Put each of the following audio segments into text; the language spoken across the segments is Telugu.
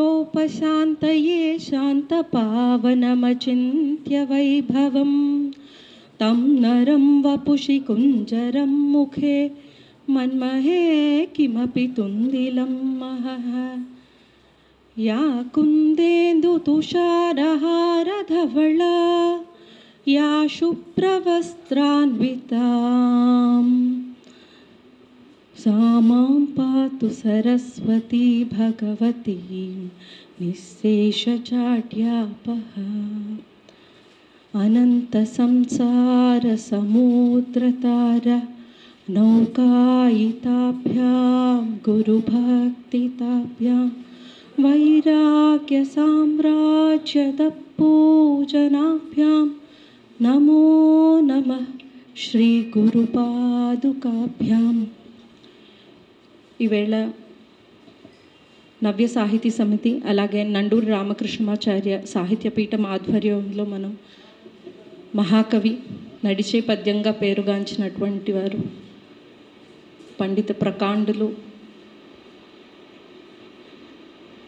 अंतरायतिमिरोपशान्तये शान्तपावनमचिन्त्य वैभवं तं नरं वपुषि कुञ्जरं मुखे मन्महे किमपि तुन्दिलं महः या कुन्देन्दुतुषारहारधवला या शुभ्रवस्त्रान्विताम् सा मां पातु सरस्वती भगवती निःशेषजाड्यापहा अनन्तसंसारसमुद्रतार नौकायिताभ्यां गुरुभक्तिताभ्यां वैराग्यसाम्राज्यदपूजनाभ्यां नमो नमः श्रीगुरुपादुकाभ्याम्। ఈవేళ నవ్య సాహితీ సమితి అలాగే నండూరి రామకృష్ణమాచార్య సాహిత్య పీఠం ఆధ్వర్యంలో మనం మహాకవి నడిచే పద్యంగా పేరుగాంచినటువంటి వారు పండిత ప్రకాండులు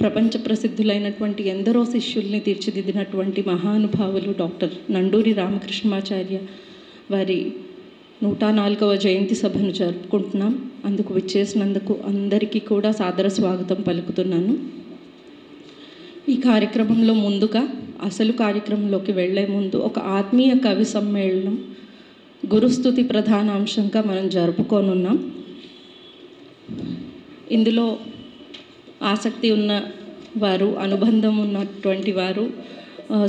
ప్రపంచ ప్రసిద్ధులైనటువంటి ఎందరో శిష్యుల్ని తీర్చిదిద్దినటువంటి మహానుభావులు డాక్టర్ నండూరి రామకృష్ణమాచార్య వారి 104వ జయంతి సభను జరుపుకుంటున్నాం. అందుకు విచ్చేసినందుకు అందరికీ కూడా సాదర స్వాగతం పలుకుతున్నాను. ఈ కార్యక్రమంలో ముందుగా అసలు కార్యక్రమంలోకి వెళ్లే ముందు ఒక ఆత్మీయ కవి సమ్మేళనం గురుస్తుతి ప్రధాన అంశంగా మనం జరుపుకోనున్నాం. ఇందులో ఆసక్తి ఉన్న వారు, అనుబంధం ఉన్నటువంటి వారు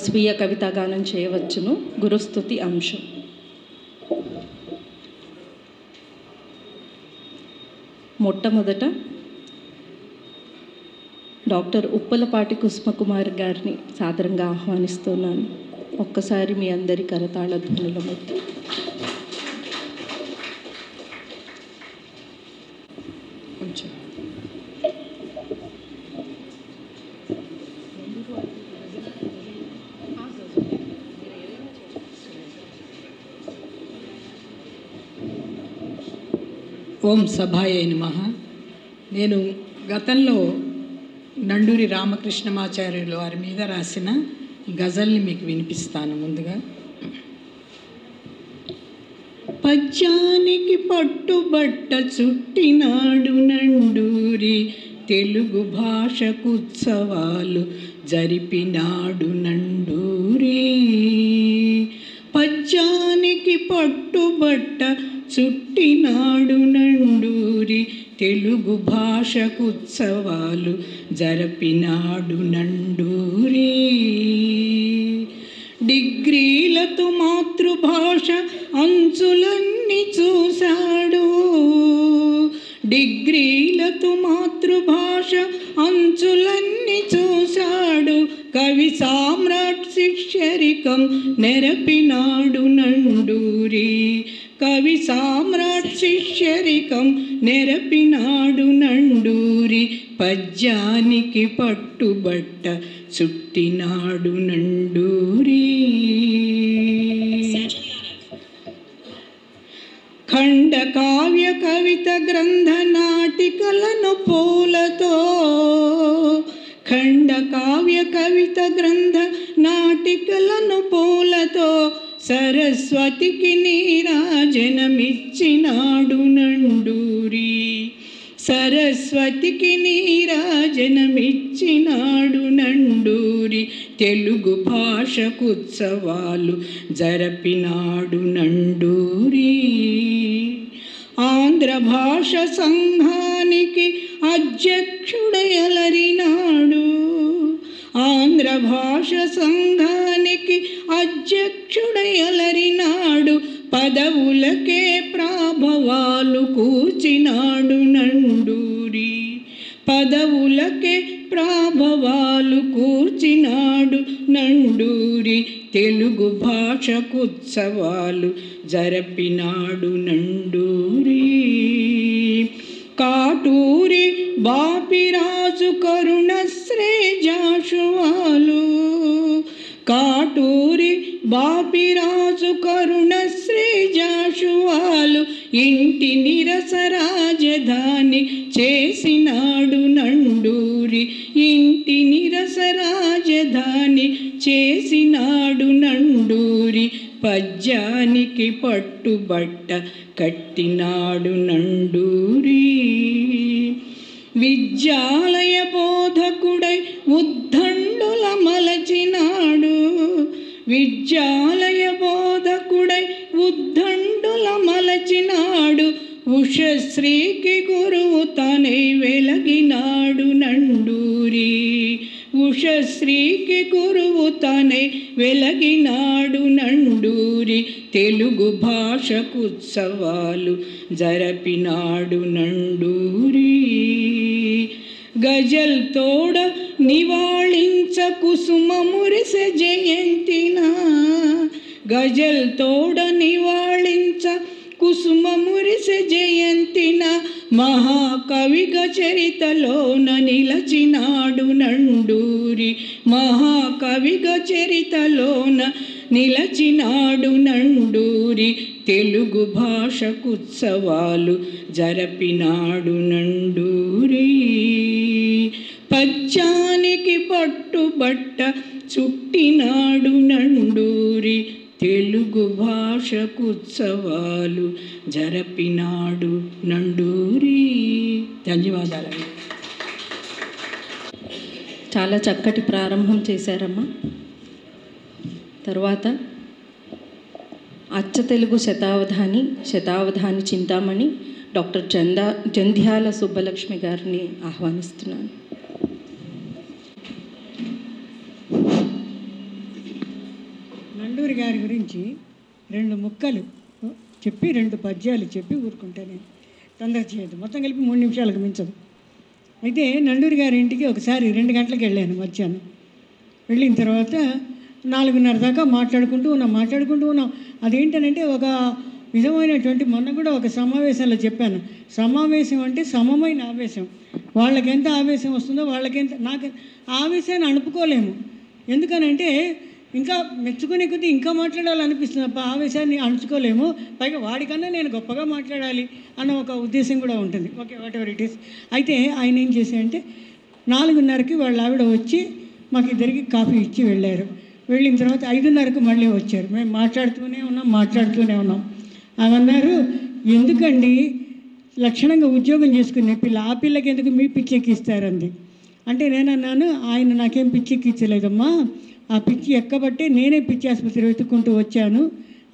స్వీయ కవితాగానం చేయవచ్చును. గురుస్తుతి అంశం. మొట్టమొదట డాక్టర్ ఉప్పలపాటి కుసుమకుమార్ గారిని సాదరంగా ఆహ్వానిస్తున్నాను. ఒక్కసారి మీ అందరి కరతాళ ధ్వనుల మధ్య కొంచెం ఓం సభాయ నమః. నేను గతంలో నండూరి రామకృష్ణమాచార్యుల వారి మీద రాసిన గజల్ని మీకు వినిపిస్తాను. ముందుగా పద్యానికి పట్టుబట్ట చుట్టినాడు నండూరి, తెలుగు భాషకు ఉత్సవాలు జరిపినాడు నండూరి. పద్యానికి పట్టుబట్ట చుట్టినాడు నండూరి, తెలుగు భాషకు ఉత్సవాలు జరిపినాడు నండూరి. డిగ్రీలతో మాతృభాష అంచులన్నీ చూశాడు, డిగ్రీలతో మాతృభాష అంచులన్నీ చూశాడు. కవి సామ్రాట్ శిష్యరికం నెరపినాడు నండూరి, కవి సామ్రాట్ శిష్యరికం నెరపినాడు నండూరి. పద్యానికి పట్టుబట్ట చుట్టినాడు నండూరి. ఖండ కావ్య కవిత గ్రంథ నాటికలను పూలతో, ఖండ కావ్య కవిత గ్రంథ నాటికలను పూలతో సరస్వతికి నీరాజనమిచ్చినాడు నండూరి. సరస్వతికి నీరాజనమిచ్చినాడు నండూరి, తెలుగు భాషకుత్సవాలు జరిపినాడు నండూరి. ఆంధ్ర భాష సంఘానికి అధ్యక్షుడయలరినాడు, ఆంధ్ర భాష సంఘానికి అధ్యక్షుడయలరినాడు, పదవులకే ప్రాభవాలు కూర్చినాడు నండూరి, పదవులకే ప్రాభవాలు కూర్చినాడు నండూరి, తెలుగు భాషకుత్సవాలు జరిపినాడు నండూరి. కాటూరి బాపిరాజు కరుణశ్రీ జాషువాలు, కాటూరి బాపిరాజు కరుణశ్రీ జాషువాలు, ఇంటి నిరస రాజధాని చేసినాడు నండూరి, ఇంటి నిరస రాజధాని చేసినాడు నండూరి, పద్యానికి పట్టుబట్ట కట్టినాడు నండూరి. విద్యాలయ బోధకుడై ఉద్దండుల మలచినాడు, విద్యాలయ బోధకుడై ఉద్దండుల మలచినాడు, ఉషశ్రీకి గురువు తనై వెలగినాడు నండూరి, ఉషశ్రీకి గురువు తనై వెలగినాడు నండూరి, తెలుగు భాషకుత్సవాలు జరిపినాడు నండూరి. గజల్ తోడ నివాళించ కుసుమ మురిసె జయంతిన, గజల్ తోడ నివాళించ కుసుమ మురిసె జయంతిన, మహాకవిగ చరితలోన నిలచినాడు నండూరి, మహాకవిగ చరితలోన నిలచినాడు నండూరి, తెలుగు భాషకుత్సవాలు జరిపినాడు నండూరి. పద్యానికి పట్టుబట్ట చుట్టినాడు నండూరి, తెలుగు భాషకుత్సవాలు జరిపినాడు నండూరి. ధన్యవాదాలు. చాలా చక్కటి ప్రారంభం చేశారమ్మా. తర్వాత అచ్చ తెలుగు శతావధాని చింతామణి డాక్టర్ జంధ్యాల సుబ్బలక్ష్మి గారిని ఆహ్వానిస్తున్నాను. నండూరి గారి గురించి 2 ముక్కలు చెప్పి 2 పద్యాలు చెప్పి ఊరుకుంటా. నేను తొందర చేయదు, మొత్తం కలిపి 3 నిమిషాలకు మించదు. అయితే నండూరి గారి ఇంటికి ఒకసారి 2 గంటలకు వెళ్ళాను మధ్యాహ్నం. వెళ్ళిన తర్వాత 4:30 దాకా మాట్లాడుకుంటూ ఉన్నాం. అదేంటనంటే ఒక విధమైనటువంటి, మొన్న కూడా ఒక సమావేశంలో చెప్పాను, సమావేశం అంటే సమమైన ఆవేశం. వాళ్ళకి ఎంత ఆవేశం వస్తుందో వాళ్ళకెంత, నాకు ఆవేశాన్ని అణుపుకోలేము. ఎందుకనంటే ఇంకా మెచ్చుకునే కొద్దీ ఇంకా మాట్లాడాలనిపిస్తుంది తప్ప ఆవేశాన్ని అణుచుకోలేము. పైగా వాడికన్నా నేను గొప్పగా మాట్లాడాలి అన్న ఒక ఉద్దేశం కూడా ఉంటుంది. Okay, what ever it is. అయితే ఆయన ఏం చేశారంటే 4:30కి వాళ్ళ ఆవిడ వచ్చి మాకు ఇద్దరికి కాఫీ ఇచ్చి వెళ్ళారు. వెళ్ళిన తర్వాత 5:30కు మళ్ళీ వచ్చారు. మేము మాట్లాడుతూనే ఉన్నాం. అవన్నారు, ఎందుకండి లక్షణంగా ఉద్యోగం చేసుకునే పిల్ల, ఆ పిల్లకి ఎందుకు మీ పిచ్చెక్కిస్తారంది. అంటే నేనన్నాను, ఆయన నాకేం పిచ్చెక్కించలేదమ్మా, ఆ పిచ్చి ఎక్కబట్టే నేనే పిచ్చి ఆసుపత్రి వెతుక్కుంటూ వచ్చాను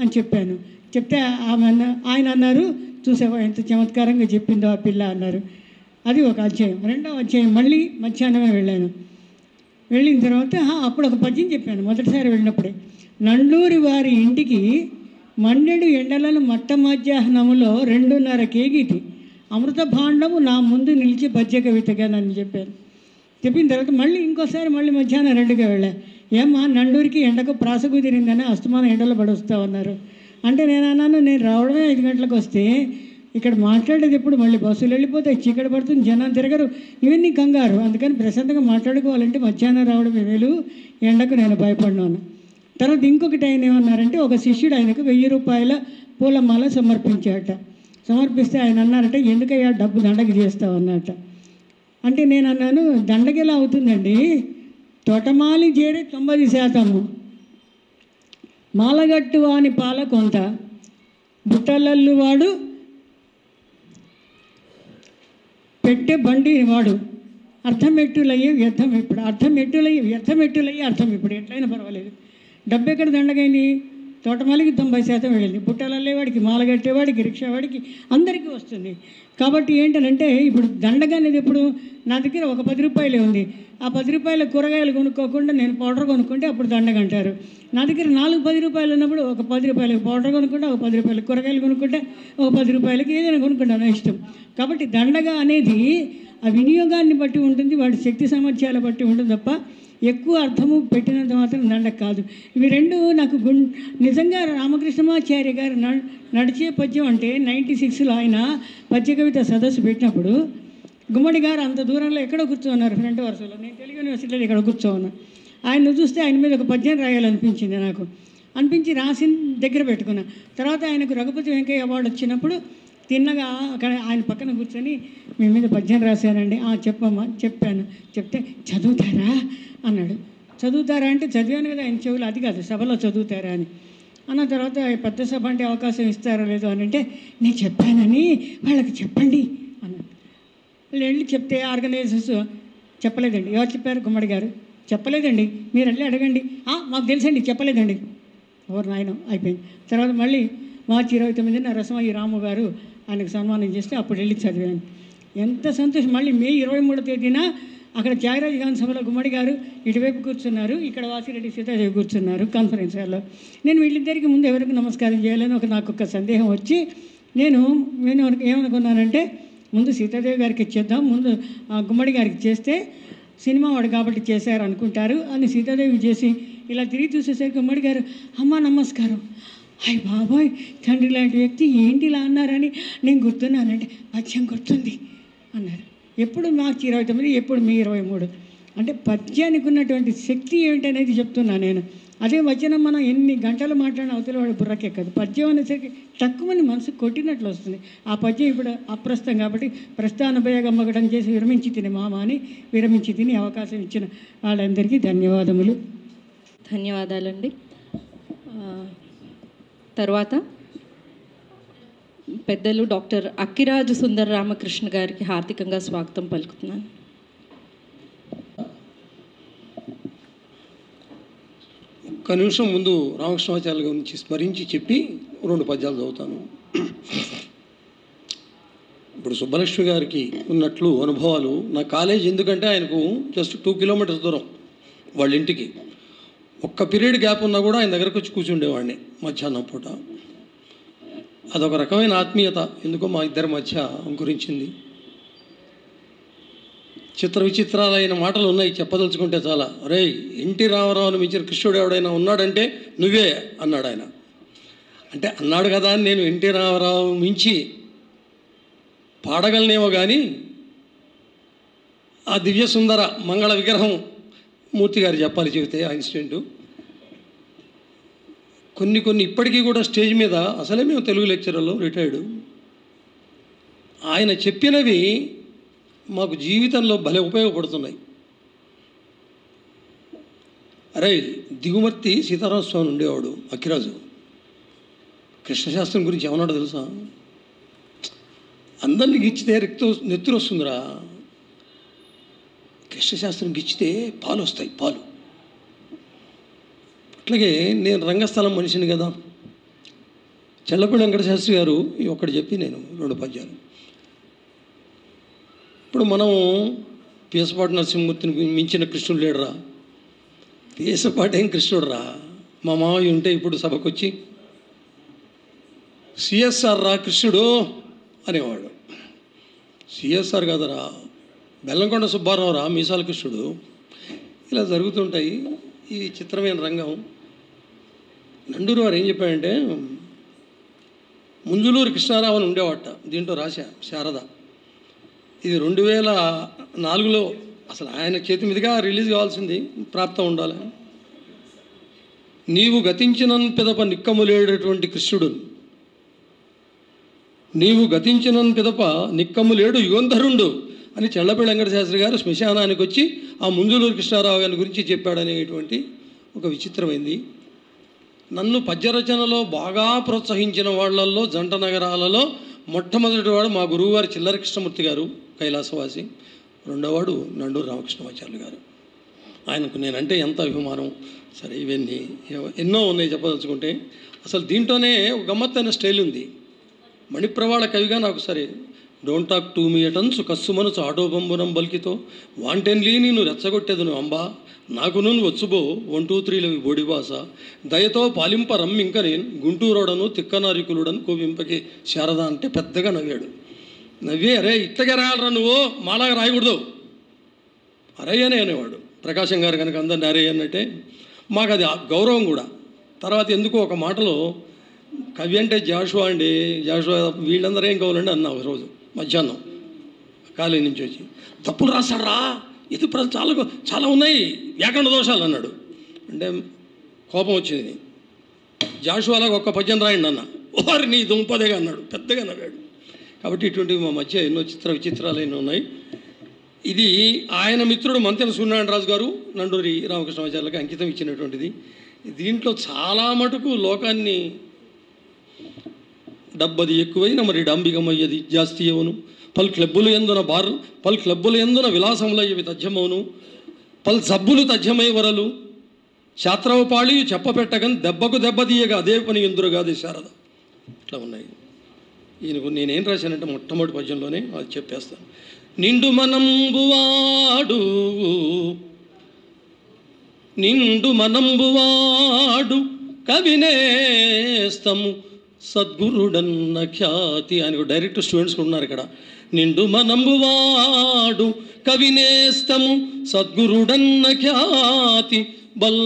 అని చెప్పాను. చెప్తే ఆయన అన్నారు, చూసావా ఎంత చమత్కారంగా చెప్పిందో ఆ పిల్ల అన్నారు. అది ఒక అధ్యాయం. 2వ అధ్యాయం మళ్ళీ మధ్యాహ్నమే వెళ్ళాను. వెళ్ళిన తర్వాత అప్పుడు ఒక పద్యం చెప్పాను మొదటిసారి వెళ్ళినప్పుడే. నండూరి వారి ఇంటికి మండెడు ఎండలను మట్ట మధ్యాహ్నములో 2:30 కేగిటి అమృత భాండము నా ముందు నిలిచి పద్య కవితగా నన్ను చెప్పాను. చెప్పిన తర్వాత మళ్ళీ మధ్యాహ్నం 2గా వెళ్ళా. ఏమ్మా నండూరికి ఎండకు ప్రాస కుదిరిందని అస్తమానం ఎండలో పడొస్తామన్నారు. అంటే నేను అన్నాను, నేను రావడమే 5 గంటలకు వస్తే ఇక్కడ మాట్లాడేది ఎప్పుడు, మళ్ళీ బస్సులు వెళ్ళిపోతాయి, చీకటి పడుతుంది, జనం తిరగరు, ఇవన్నీ కంగారు. అందుకని ప్రశాంతంగా మాట్లాడుకోవాలంటే మధ్యాహ్నం రావడమే మేలు, ఎండకు నేను భయపడినాను. తర్వాత ఇంకొకటి ఆయన ఏమన్నారంటే, ఒక శిష్యుడు ఆయనకు 1000 రూపాయల పూలమాల సమర్పిస్తే ఆయన అన్నారట, ఎందుకయ్యా డబ్బు దండకి చేస్తావన్నట. అంటే నేను అన్నాను, దండకి ఎలా అవుతుందండి, తోటమాలి చేరే 90%, మాలగట్టు వాని పాల కొంత, బుట్టలల్లు వాడు పెట్టే బండి వాడు, అర్థమెట్టులయ్యే వ్యర్థం ఇప్పుడు, వ్యర్థమెట్టులయ్యే అర్థం ఇప్పుడు, ఎట్లయినా పర్వాలేదు. డబ్బు ఎక్కడ దండగైంది? తోటమాలికి 90% వెళ్ళింది, బుట్టలు అల్లేవాడికి, మాల కట్టేవాడికి, రిక్షావాడికి, అందరికీ వస్తుంది. కాబట్టి ఏంటంటే ఇప్పుడు దండగ అనేది ఎప్పుడు, నా దగ్గర ఒక 10 రూపాయలే ఉంది, ఆ 10 రూపాయల కూరగాయలు కొనుక్కోకుండా నేను పౌడర్ కొనుక్కుంటే అప్పుడు దండగ అంటారు. నా దగ్గర 10 రూపాయలు ఉన్నప్పుడు ఒక 10 రూపాయలకి పౌడర్ కొనుక్కుంటే, ఒక 10 రూపాయలకి కూరగాయలు కొనుక్కుంటే, ఒక 10 రూపాయలకి ఏదైనా కొనుక్కుంటాను, ఇష్టం. కాబట్టి దండగ అనేది ఆ వినియోగాన్ని బట్టి ఉంటుంది, వాడి శక్తి సామర్థ్యాల బట్టి ఉంటుంది తప్ప ఎక్కువ అర్థము పెట్టినంత మాత్రం దండగ కాదు. ఇవి రెండు నాకు నిజంగా రామకృష్ణమాచార్య గారు నడిచే పద్యం అంటే 96లో ఆయన పద్య కవిత సదస్సు పెట్టినప్పుడు గుమ్మడి గారు అంత దూరంలో ఎక్కడో కూర్చోన్నారు, ఫ్రంట్ వరుసలో. నేను తెలుగు యూనివర్సిటీలో ఇక్కడ కూర్చోన్నాను. ఆయన చూస్తే ఆయన మీద ఒక పద్యం రాయాలనిపించింది నాకు. అనిపించి రాసి దగ్గర పెట్టుకున్నా. తర్వాత ఆయనకు రఘుపతి వెంకయ్య అవార్డు వచ్చినప్పుడు తిన్నగా అక్కడ ఆయన పక్కన కూర్చొని మీ మీద పద్యం రాశానండి. చెప్పమ్మా. చెప్పాను. చెప్తే చదువుతారా అన్నాడు. చదువుతారా అంటే చదివాను కదా ఆయన చెవులు, అది కాదు సభలో చదువుతారా అని అన్న. తర్వాత పెద్ద సభ అంటే అవకాశం ఇస్తారో లేదో అని అంటే నేను చెప్పానని వాళ్ళకి చెప్పండి అన్నాడు. వాళ్ళు వెళ్ళి చెప్తే ఆర్గనైజర్స్ చెప్పలేదండి. ఎవరు చెప్పారు? గుమ్మడి గారు. చెప్పలేదండి, మీరు వెళ్ళి అడగండి. మాకు తెలుసండి, చెప్పలేదండి. ఎవరు నాయన అయిపోయింది. తర్వాత మళ్ళీ మార్చి 29న రసమయ్య రాము గారు ఆయనకు సన్మానం చేస్తే అప్పుడు వెళ్ళి చదివాను. ఎంత సంతోషం. మళ్ళీ మే 23వ తేదీన అక్కడ త్యాగరాజ గాంధీ సభలో గుమ్మడి గారు ఇటువైపు కూర్చున్నారు, ఇక్కడ వాసిరెడ్డి సీతాదేవి కూర్చున్నారు కాన్ఫరెన్స్ హాల్లో. నేను వీళ్ళిద్దరికి ముందు ఎవరికి నమస్కారం చేయాలని నాకు ఒక సందేహం వచ్చి నేను ఏమనుకున్నానంటే ముందు సీతాదేవి గారికి ఇచ్చేద్దాం, ముందు గుమ్మడి గారికి చేస్తే సినిమా వాడు కాబట్టి చేశారు అనుకుంటారు అని సీతాదేవి చేసి ఇలా తిరిగి చూసేసరికి గుమ్మడి గారు అమ్మ నమస్కారం. అయ్య బాబోయ్, తండ్రి లాంటి వ్యక్తి ఏంటి ఇలా అన్నారని నేను గుర్తున్నానంటే పద్యం గుర్తుంది అన్నారు. ఎప్పుడు మార్చి 29, ఎప్పుడు మే 23. అంటే పద్యానికి ఉన్నటువంటి శక్తి ఏమిటనేది చెప్తున్నాను నేను. అదే వచనం మనం ఎన్ని గంటలు మాట్లాడిన అవతల వాడు బుర్రకెక్కదు. పద్యం అనేసరికి తక్కువని మనసు కొట్టినట్లు వస్తుంది. ఆ పద్యం ఇప్పుడు అప్రస్తుతం కాబట్టి ప్రస్థానభయగమ్మగడం చేసి విరమించి తిని మామ అని విరమించి తిని అవకాశం ఇచ్చిన వాళ్ళందరికీ ధన్యవాదములు. ధన్యవాదాలండి. తర్వాత పెద్దలు డాక్టర్ అక్కిరాజు సుందర రామకృష్ణ గారికి హార్దికంగా స్వాగతం పలుకుతున్నాను. ఒక్క నిమిషం ముందు రామకృష్ణాచార్యుల గురించి స్మరించి చెప్పి 2 పద్యాలు చదువుతాను. ఇప్పుడు సుబ్బలక్ష్మి గారికి ఉన్నట్లు అనుభవాలు నా కాలేజ్, ఎందుకంటే ఆయనకు జస్ట్ 2 కిలోమీటర్స్ దూరం వాళ్ళ ఇంటికి. ఒక్క పీరియడ్ గ్యాప్ ఉన్నా కూడా ఆయన దగ్గరకు వచ్చి కూర్చుండేవాడిని మధ్యాహ్నం పూట. అదొక రకమైన ఆత్మీయత ఎందుకో మా ఇద్దరి మధ్య అంకురించింది. చిత్ర విచిత్రాలైన మాటలు ఉన్నాయి, చెప్పదలుచుకుంటే చాలా. అరే, ఎన్టీ రామారావుని మించిన కృష్ణుడు ఎవడైనా ఉన్నాడంటే నువ్వే అన్నాడు ఆయన. అంటే అన్నాడు కదా అని నేను ఎన్టీ రామారావు మించి పాడగలనేమో కానీ ఆ దివ్య సుందర మంగళ విగ్రహం మూర్తి గారు చెప్పాలి చెబితే ఆ ఇన్సిడెంటు. కొన్ని ఇప్పటికీ కూడా స్టేజ్ మీద, అసలే మేము తెలుగు లెక్చరర్లో రిటైర్డు, ఆయన చెప్పినవి మాకు జీవితంలో భలే ఉపయోగపడుతున్నాయి. అరే, దిగుమర్తి సీతారామస్వామి ఉండేవాడు అక్కిరాజు. కృష్ణశాస్త్రం గురించి ఏమన్నాడో తెలుసా? అందరినీ గిచ్చితే నెత్తురు వస్తుందిరా, కృష్ణశాస్త్రం గిచ్చితే పాలు వస్తాయి, పాలు. అట్లాగే నేను రంగస్థలం మనిషిని కదా. చెల్లపల్లి వెంకటశాస్త్రి గారు ఒక్కటి చెప్పి నేను 2 పద్యాలు. ఇప్పుడు మనం పీసపాటి నరసింహమూర్తిని మించిన కృష్ణుడు లేడురా. పీసపాటి ఏం కృష్ణుడు రా. మా మామయ్య ఉంటే ఇప్పుడు సభకు వచ్చి సిఎస్ఆర్ రా కృష్ణుడు అనేవాడు. సిఎస్ఆర్ కాదరా, బెల్లంకొండ సుబ్బారావు రా మీసాల కృష్ణుడు. ఇలా జరుగుతుంటాయి. ఈ చిత్రమైన రంగం. నండూరు వారు ఏం చెప్పాడంటే, ముంజులూరు కృష్ణారావు అని ఉండేవాట. దీంట్లో రాశా శారద. ఇది 2004లో అసలు ఆయన చేతి మీదుగా రిలీజ్ కావాల్సింది, ప్రాప్తం ఉండాలి. నీవు గతించిన పిదప నిక్కములేడటువంటి కృష్ణుడు, నీవు గతించిన పిదప నిక్కములేడు యుగంధరుండు అని చెల్లపల్లి వెంకటశాస్త్రి గారు శ్మశానానికి వచ్చి ఆ ముంజులూరు కృష్ణారావు గారి గురించి చెప్పాడనేటువంటి ఒక విచిత్రమైంది. నన్ను పద్యరచనలో బాగా ప్రోత్సహించిన వాళ్ళల్లో జంట నగరాలలో మొట్టమొదటి వాడు మా గురువుగారు చిల్లర కృష్ణమూర్తి గారు, కైలాసవాసి. రెండోవాడు నండూరు రామకృష్ణమాచార్యులు గారు. ఆయనకు నేనంటే ఎంత అభిమానం. సరే, ఇవన్నీ ఎన్నో ఉన్నాయి చెప్పదలుచుకుంటే. అసలు దీంట్లోనే ఒక గమ్మత్తైన స్టైల్ ఉంది. మణిప్రవాళ కవిగా నాకు సరే డోంట్ టాక్ టు మీ అటన్సు కస్సుమనుసు ఆటోబంబునం బల్కితో వాంటెన్లీ నేను రెచ్చగొట్టేదును అంబా నాకు నువ్వు వచ్చుబో 1 2 3 బోడిబాస దయతో పాలింప రమ్మింక నేను గుంటూరోడను తిక్కనారికులుడను కోవింపకి శారద అంటే పెద్దగా నవ్వాడు. నవ్వే అరే ఇట్టగా రాయాలరా నువ్వు, మాలాగా రాయకూడదు అరయ్యనే అనేవాడు. ప్రకాశం గారు కనుక అందరిని అరయ్య అన్నట్టే మాకు అది గౌరవం కూడా. తర్వాత ఎందుకో ఒక మాటలో కవి అంటే జాషువా అండి, జాషువా వీళ్ళందరూ ఏం కావాలండి అన్నా ఒక రోజు మధ్యాహ్నం కాలేజీ నుంచి వచ్చి. తప్పులు రాశాడు ఇది చాలా చాలా ఉన్నాయి వ్యాకరణ దోషాలు అన్నాడు. అంటే కోపం వచ్చింది. జాషువాలాగా ఒక్క పద్యం రాయండి అన్న. ఓరి నీ దుంపదేగా అన్నాడు, పెద్దగా నవ్వాడు. కాబట్టి ఇటువంటివి మా మధ్య ఎన్నో విచిత్రాలు ఎన్నో ఉన్నాయి. ఇది ఆయన మిత్రుడు మంతెన సూర్యనారాయణ రాజు గారు నండూరి రామకృష్ణమాచార్యులకు అంకితం ఇచ్చినటువంటిది. దీంట్లో చాలా మటుకు లోకాన్ని డబ్బది ఎక్కువైన మరి డంబిగమయ్యది జాస్తి అవును పలు క్లబ్బులు ఎందున విలాసములయ్యవి తథ్యమవును పలు జబ్బులు తథ్యమై వరలు శాస్త్రవ పాళి చెప్పపెట్టగని దెబ్బకు దెబ్బతీయగా అదే పని ఎందురుగాది శారద. ఇట్లా ఉన్నాయి. ఈయనకు నేనేం రాశానంటే మొట్టమొదటి పద్యంలోనే అది చెప్పేస్తాను. నిండు మనంబువాడు కవినేస్తము సద్గురుడన్న ఖ్యాతి. ఆయనకు డైరెక్ట్ స్టూడెంట్స్ ఉన్నారు ఇక్కడ. నిండు మనంబువాడు కవినేస్తము సద్గురుడన్న ఖ్యాతి బల్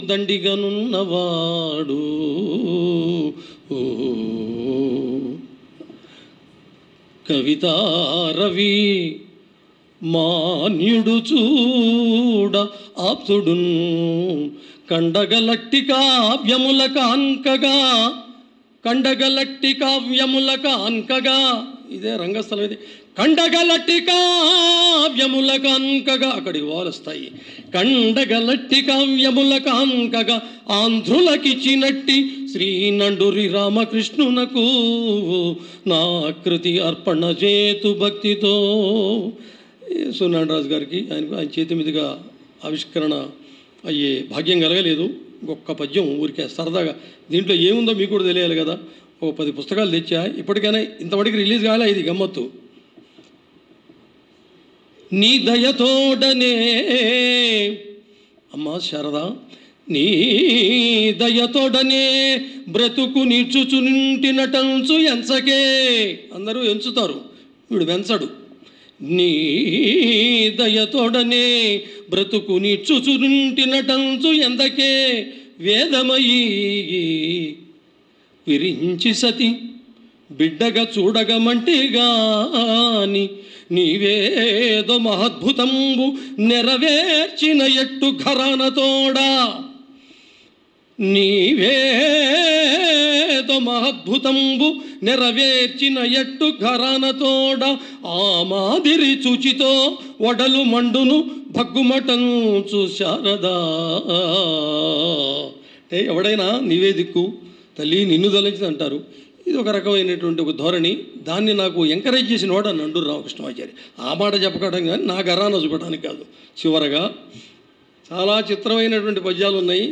దండిగనున్నవాడు కవితారవి మాన్యుడు చూడ ఆప్తుడున్ కండగలట్టి కావ్యముల కాన్కగా ఇదే రంగస్థలం. ఇది కండగలట్టి కావ్యముల కాన్కగా అక్కడికి వాలొస్తాయి. కండగలట్టి కావ్యముల కాన్కగా ఆంధ్రులకిచ్చినట్టి శ్రీ నండూరి రామకృష్ణునకు నా కృతి అర్పణ చేతు భక్తితో. సూర్యనారాయణ గారికి ఆయన చేతి మీదుగా ఆవిష్కరణ అయ్యే భాగ్యం కలగలేదు. ఒక్క పద్యం ఊరికే సరదాగా, దీంట్లో ఏముందో మీకు కూడా తెలియాలి కదా. ఓ 10 పుస్తకాలు తెచ్చా, ఇప్పటికైనా ఇంతవరకు రిలీజ్ కాలే. ఇది గమ్మత్తు. నీ దయతోడనే అమ్మా శారదా, నీ దయతోడనే బ్రతుకు నిచ్చుచునింటినటంచు ఎంచకే. అందరూ ఎంచుతారు, వీడు వెంచడు. నీ దయతోడనే బ్రతుకు నిచ్చుచునింటినటంచు ఎందకే వేదమయీ విరించి సతి బిడ్డగా చూడగమంటిగాని నీవేదో మహద్భుతంబు నెరవేర్చిన ఎట్టు ఘరానతోడా. నీవేదో మహద్భుతంబు నెరవేర్చిన ఎట్టు ఘరానతోడ ఆ మాదిరి చూచితో వడలు మండును భగ్గుమటంచు శారదా. అంటే ఎవడైనా నీవే దిక్కు తల్లి నిన్ను తలచి అంటారు. ఇది ఒక రకమైనటువంటి ఒక ధోరణి. దాన్ని నాకు ఎంకరేజ్ చేసిన వాడు నండూరి రామకృష్ణమాచార్య. ఆ మాట చెప్పడం కానీ నా గరాన చూపడానికి కాదు. చివరగా చాలా చిత్రమైనటువంటి పద్యాలు ఉన్నాయి.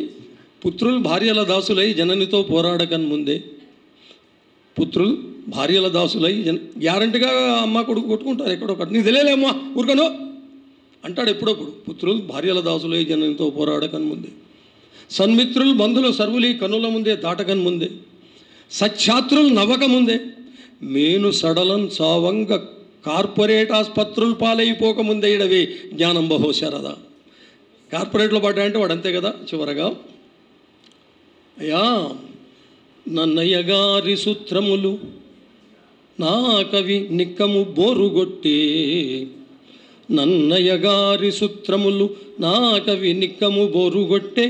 పుత్రులు భార్యల దాసులై జననితో పోరాడకన్ ముందే. పుత్రులు భార్యల దాసులై గ్యారంటీగా అమ్మ కొడుకు కొట్టుకుంటారు ఎక్కడొకటి. నీకు తెలియలేమ్మా ఊరుకను అంటాడు ఎప్పుడప్పుడు. పుత్రులు భార్యల దాసులై జననితో పోరాడకన్ ముందే. సన్మిత్రులు బంధువులు సర్వులి కనుల ముందే దాటకన్ ముందే. సచ్ఛాత్రులు నవ్వకముందే. మేను సడలం చావంగ కార్పొరేట్ ఆసుపత్రులు పాలైపోకముందే ఇడవే జ్ఞానం బహో శారద. కార్పొరేట్లో పడ్డా వాడు అంతే కదా. చివరగా అయ్యా నన్నయ్య గారి సూత్రములు నా కవి నిక్కము బోరుగొట్టే. నన్నయ్య గారి సూత్రములు నా కవి నిక్కము బోరుగొట్టే.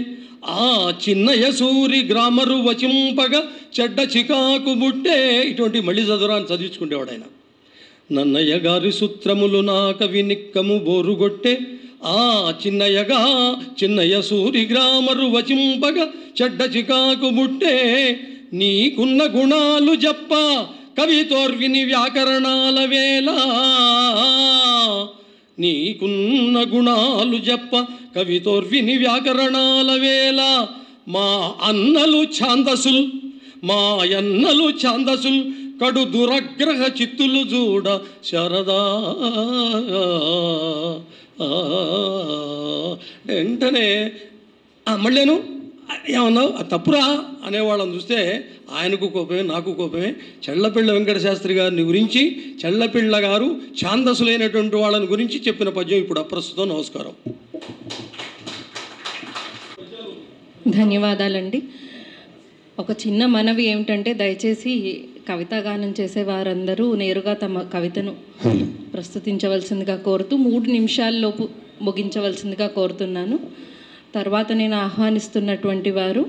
ఆ చిన్నయ్య సూరి గ్రామరు వచింపగా చెడ్డ చికాకు బుట్టే. ఇటువంటి మళ్ళీ చదువురాని చదివించుకుంటేవాడు ఆయన. నన్నయ్య గారి సూత్రములు నా కవి నిక్కము బోరుగొట్టే. ఆ చిన్నయ్య సూరి గ్రామరు వచింపగా చెడ్డ చికాకు బుట్టే. నీకున్న గుణాలు చెప్ప కవితోర్విని వ్యాకరణాల వేళ నీకున్న గుణాలు చెప్ప కవితోర్విని వ్యాకరణాల వేళ మా అన్నలు ఛాందసుల్ కడు దురగ్రహ చిత్తులు చూడ శరదా వెంటనే మళ్ళీను ఏమన్నావు తప్పురా అనేవాళ్ళని చూస్తే ఆయనకు కోపమే, నాకు కోపమే. చెళ్లపిళ్ళ వెంకట శాస్త్రి గారిని గురించి, చెళ్లపిళ్ళ గారు ఛాందసులైనటువంటి వాళ్ళని గురించి చెప్పిన పద్యం ఇప్పుడు అప్రస్తుతం. నమస్కారం. ధన్యవాదాలండి. ఒక చిన్న మనవి ఏమిటంటే, దయచేసి కవితాగానం చేసే వారందరూ నేరుగా తమ కవితను ప్రస్తుతించవలసిందిగా కోరుతూ 3 నిమిషాల్లోపు ముగించవలసిందిగా కోరుతున్నాను. తర్వాత నేను ఆహ్వానిస్తున్నటువంటి వారు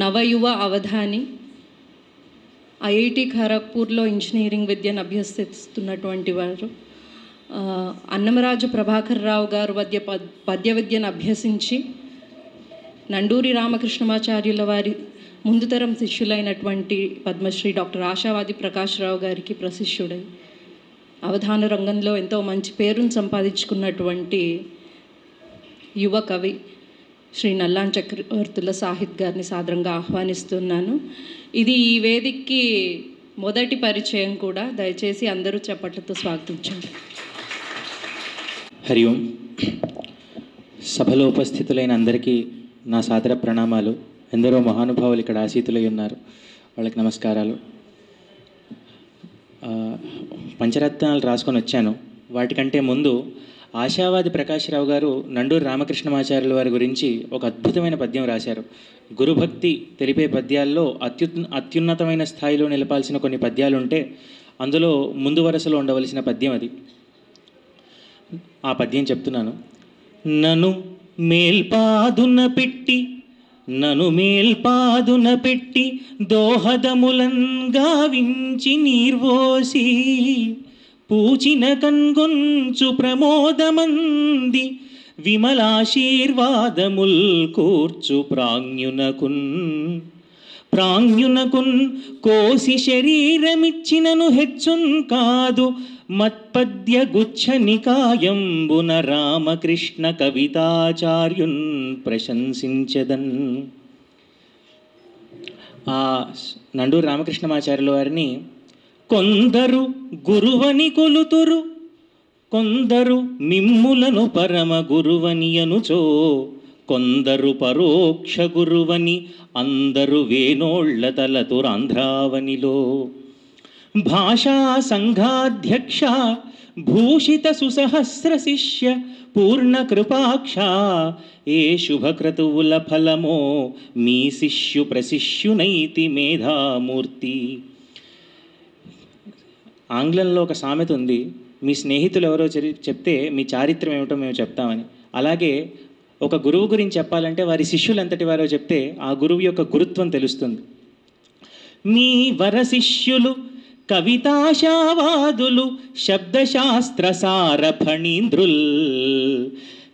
నవయువ అవధాని, ఐఐటి ఖరగ్పూర్లో ఇంజనీరింగ్ విద్యను అభ్యసిస్తున్నటువంటి వారు, అన్నమరాజు ప్రభాకర్ రావు గారు పద్య విద్యను అభ్యసించి నండూరి రామకృష్ణమాచార్యుల వారి ముందు తరం శిష్యులైనటువంటి పద్మశ్రీ డాక్టర్ ఆశావాది ప్రకాష్ రావు గారికి ప్రశిష్యుడై అవధాన రంగంలో ఎంతో మంచి పేరును సంపాదించుకున్నటువంటి యువ కవి శ్రీ నల్లాన్ చక్రవర్తుల సాహిత్ గారిని సాదరంగా ఆహ్వానిస్తున్నాను. ఇది ఈ వేదికకి మొదటి పరిచయం కూడా. దయచేసి అందరూ చప్పట్లతో స్వాగతించండి. హరి ఓం. సభలో ఉపస్థితులైన అందరికీ నా సాదర ప్రణామాలు. ఎందరో మహానుభావులు ఇక్కడ ఆసీతులై ఉన్నారు, వాళ్ళకి నమస్కారాలు. పంచరత్నాలు రాసుకొని వచ్చాను. వాటికంటే ముందు ఆశావాది ప్రకాశ్రావు గారు నండూరి రామకృష్ణమాచార్యుల వారి గురించి ఒక అద్భుతమైన పద్యం రాశారు. గురుభక్తి తెలిపే పద్యాల్లో అత్యున్నతమైన స్థాయిలో నిలపాల్సిన కొన్ని పద్యాలుంటే అందులో ముందు వరుసలో ఉండవలసిన పద్యం అది. ఆ పద్యం చెప్తున్నాను. నను మేల్పాదున పెట్టి దోహదములన్ గావించి నీర్వోసి పూచిన కన్గొంచు ప్రమోదమంది విమలాశీర్వాదముల్ కూర్చు ప్రాంగ్యునకున్ కోసి శరీరమిచ్చినను హెచ్చున్ కాదు మత్పద్య గుచ్ఛ నికాయంబున రామకృష్ణ కవితాచార్యున్ ప్రశంసించదన్. ఆ నండూరి రామకృష్ణమాచార్యుల వారిని కొందరు గురువని కొలుతురు, కొందరు మిమ్ములను పరమ గురువని అనుచో, కొందరు పరోక్ష గురువని అందరు వేనోళ్ల తలతురాంధ్రావనిలో. భాషా సంఘాధ్యక్ష భూషిత సుసహస్ర శిష్య పూర్ణ కృపాక్ష ఏ శుభక్రతువుల ఫలమో మీ శిష్యు ప్రశిష్యునైతి మేధామూర్తి. ఆంగ్లంలో ఒక సామెత ఉంది, మీ స్నేహితులు ఎవరో చెప్తే మీ చారిత్రం ఏమిటో మేము చెప్తామని. అలాగే ఒక గురువు గురించి చెప్పాలంటే వారి శిష్యులు ఎంతటి వారో చెప్తే ఆ గురువు యొక్క గురుత్వం తెలుస్తుంది. మీ వరశిష్యులు కవితాశావాదులు శబ్దశాస్త్ర సార ఫణీంద్రుల్,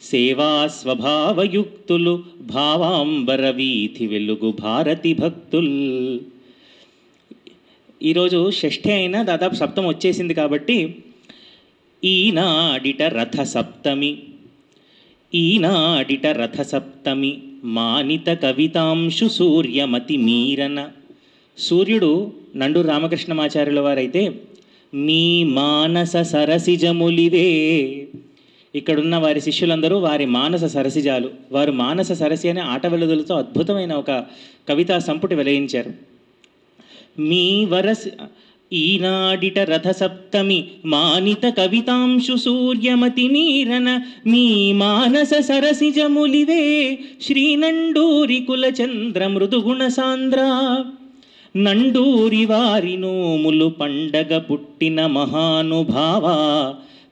సేవా స్వభావయుక్తులు భావాంబర వీథి వెలుగు భారతి భక్తుల్. ఈరోజు షష్ఠి అయినా దాదాపు సప్తమి వచ్చేసింది కాబట్టి ఈనాడిట రథ సప్తమి మానిత కవితాంశు సూర్యమతి మీరన. సూర్యుడు నండూరి రామకృష్ణమాచార్యుల వారైతే మీ మానస సరసిజములివే. ఇక్కడున్న వారి శిష్యులందరూ వారి మానస సరసిజాలు. వారు మానస సరసి అనే ఆట వెలుదులతో అద్భుతమైన ఒక కవితా సంపుటి వెలయించారు. మీ ఈనాడిట రథ సప్తమి మానిత కవితాంశు సూర్యమతి మీరన మీ మానస సరసిజములివే శ్రీనండూరి కులచంద్ర మృదుగుణ సాంద్ర. నండూరి వారి నోములు పండగ పుట్టిన మహానుభావ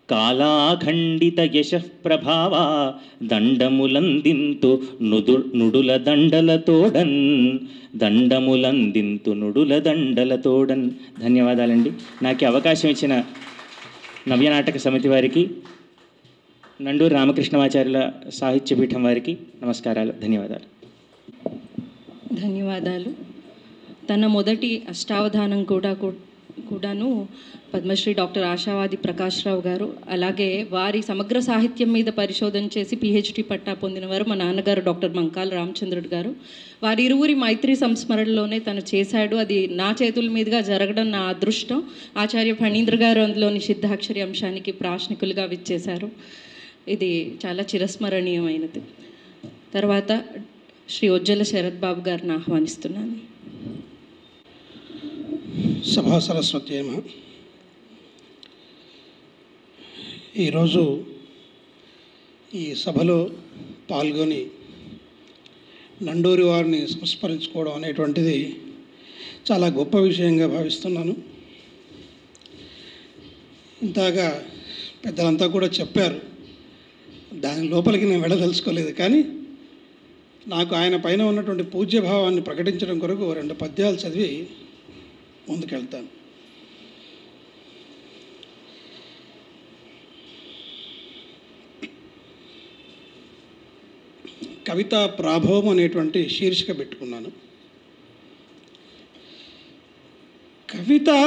కాలాఖండిత యశః ప్రభావ దండములందింతు నుడుల దండలతోడన్ ధన్యవాదాలండి. నాకు అవకాశం ఇచ్చిన నవ్యనాటక సమితి వారికి, నండూరి రామకృష్ణమాచార్యుల సాహిత్య పీఠం వారికి నమస్కారాలు, ధన్యవాదాలు. ధన్యవాదాలు. తన మొదటి అష్టావధానం కూడాను పద్మశ్రీ డాక్టర్ ఆశావాది ప్రకాశ్రావు గారు, అలాగే వారి సమగ్ర సాహిత్యం మీద పరిశోధన చేసి పిహెచ్డి పట్టా పొందినవారు మా నాన్నగారు డాక్టర్ మంకాల రామచంద్రుడు గారు. వారి ఇరువురి మైత్రి సంస్మరణలోనే తను చేశాడు. అది నా చేతుల మీదుగా జరగడం నా అదృష్టం. ఆచార్య ఫణీంద్ర గారు అందులోని సిద్ధాక్షరి అంశానికి ప్రాశ్నికులుగా విచ్చేశారు. ఇది చాలా చిరస్మరణీయమైనది. తర్వాత శ్రీ ఉజ్జల శరత్ బాబు గారిని ఆహ్వానిస్తున్నాను. సభా సరస్వతి నమః. ఈరోజు ఈ సభలో పాల్గొని నండూరి వారిని సంస్మరించుకోవడం అనేటువంటిది చాలా గొప్ప విషయంగా భావిస్తున్నాను. ఇంతగా పెద్దలంతా కూడా చెప్పారు, దాని లోపలికి నేను వెళ్ళదలుచుకోలేదు. కానీ నాకు ఆయన పైన ఉన్నటువంటి పూజ్యభావాన్ని ప్రకటించడం కొరకు 2 పద్యాలు చదివి ముందుకెళ్తాను. కవితా ప్రాభవం అనేటువంటి శీర్షిక పెట్టుకున్నాను. కవితా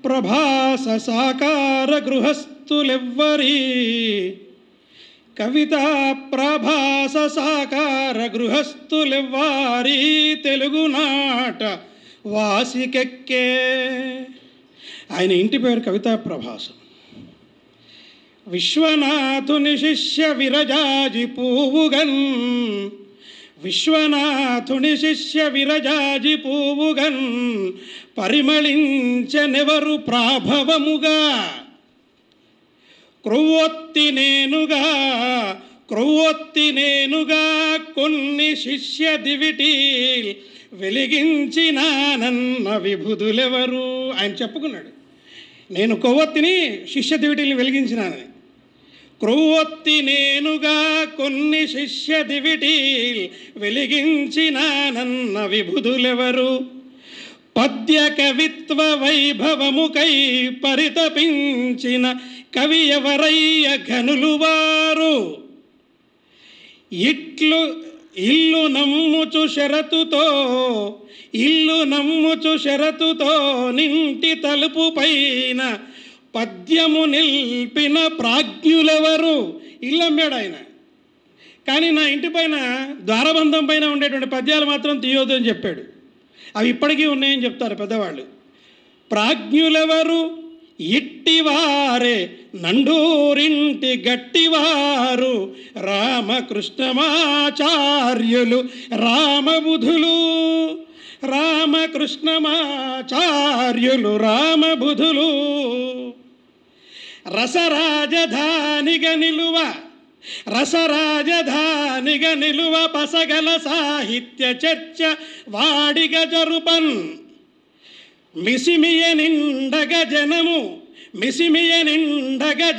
ప్రభాస సాకార గృహస్థులెవ్వరీ, కవితా ప్రభాస సాకార గృహస్థులెవ్వారీ, తెలుగునాట వాసికెక్కే. ఆయన ఇంటి పేరు కవితా ప్రభాసం. విశ్వనాథుని శిష్య విరజాజి పూవుగన్, విశ్వనాథుని శిష్య విరజాజి పూవుగన్, పరిమళించనెవరు ప్రాభవముగా. క్రొవ్వొత్తి నేనుగా కొన్ని శిష్య దివిటీల్ వెలిగించినానన్న విభుదులెవరు. ఆయన చెప్పుకున్నాడు, నేను కొవ్వొత్తిని శిష్య దివిటీల్ని వెలిగించినానని. క్రొవ్వొత్తి నేనుగా కొన్ని శిష్య దివిటీల్ వెలిగించినానన్న విభుదులెవరు. పద్య కవిత్వ వైభవముకై పరితపించిన కవి ఎవరయ్య ఘనులు వారు. ఇల్లు నమ్ముచు షరతుతో నింటి తలుపు పైన పద్యము నిల్పిన ప్రాజ్ఞులెవరు. ఇల్లు అమ్మాడు ఆయన, కానీ నా ఇంటి పైన ద్వారబంధం పైన ఉండేటువంటి పద్యాలు మాత్రం తీయొద్దు అని చెప్పాడు. అవి ఇప్పటికీ ఉన్నాయని చెప్తారు పెద్దవాళ్ళు. ప్రాజ్ఞులెవరు ఇట్టివారే నండూరింటి గట్టివారు. రామకృష్ణమాచార్యులు రామబుధులు, రామకృష్ణమాచార్యులు రామబుధులు. రసరాజధానిగా నిలువ పసగల సాహిత్య చర్చ వాడిగ జరుపన్. మిసిమియ నిండగ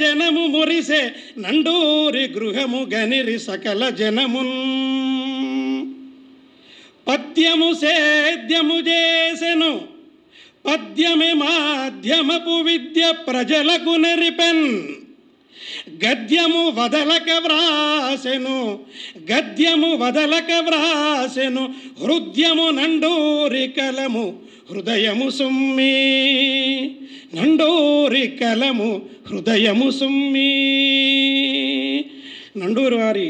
జనము మురిసే నండూరి గృహము గనిరి సకల జనమున్. పద్యము సేద్యము చేసెను, పద్యమే మాధ్యమపు విద్య ప్రజలకు నెరిపెన్. గద్యము వదలక వ్రాసెను, హృదయము నండూరి కలము హృదయము సుమ్మి. నండూరి కలము హృదయము సుమ్మి. నండూరి వారి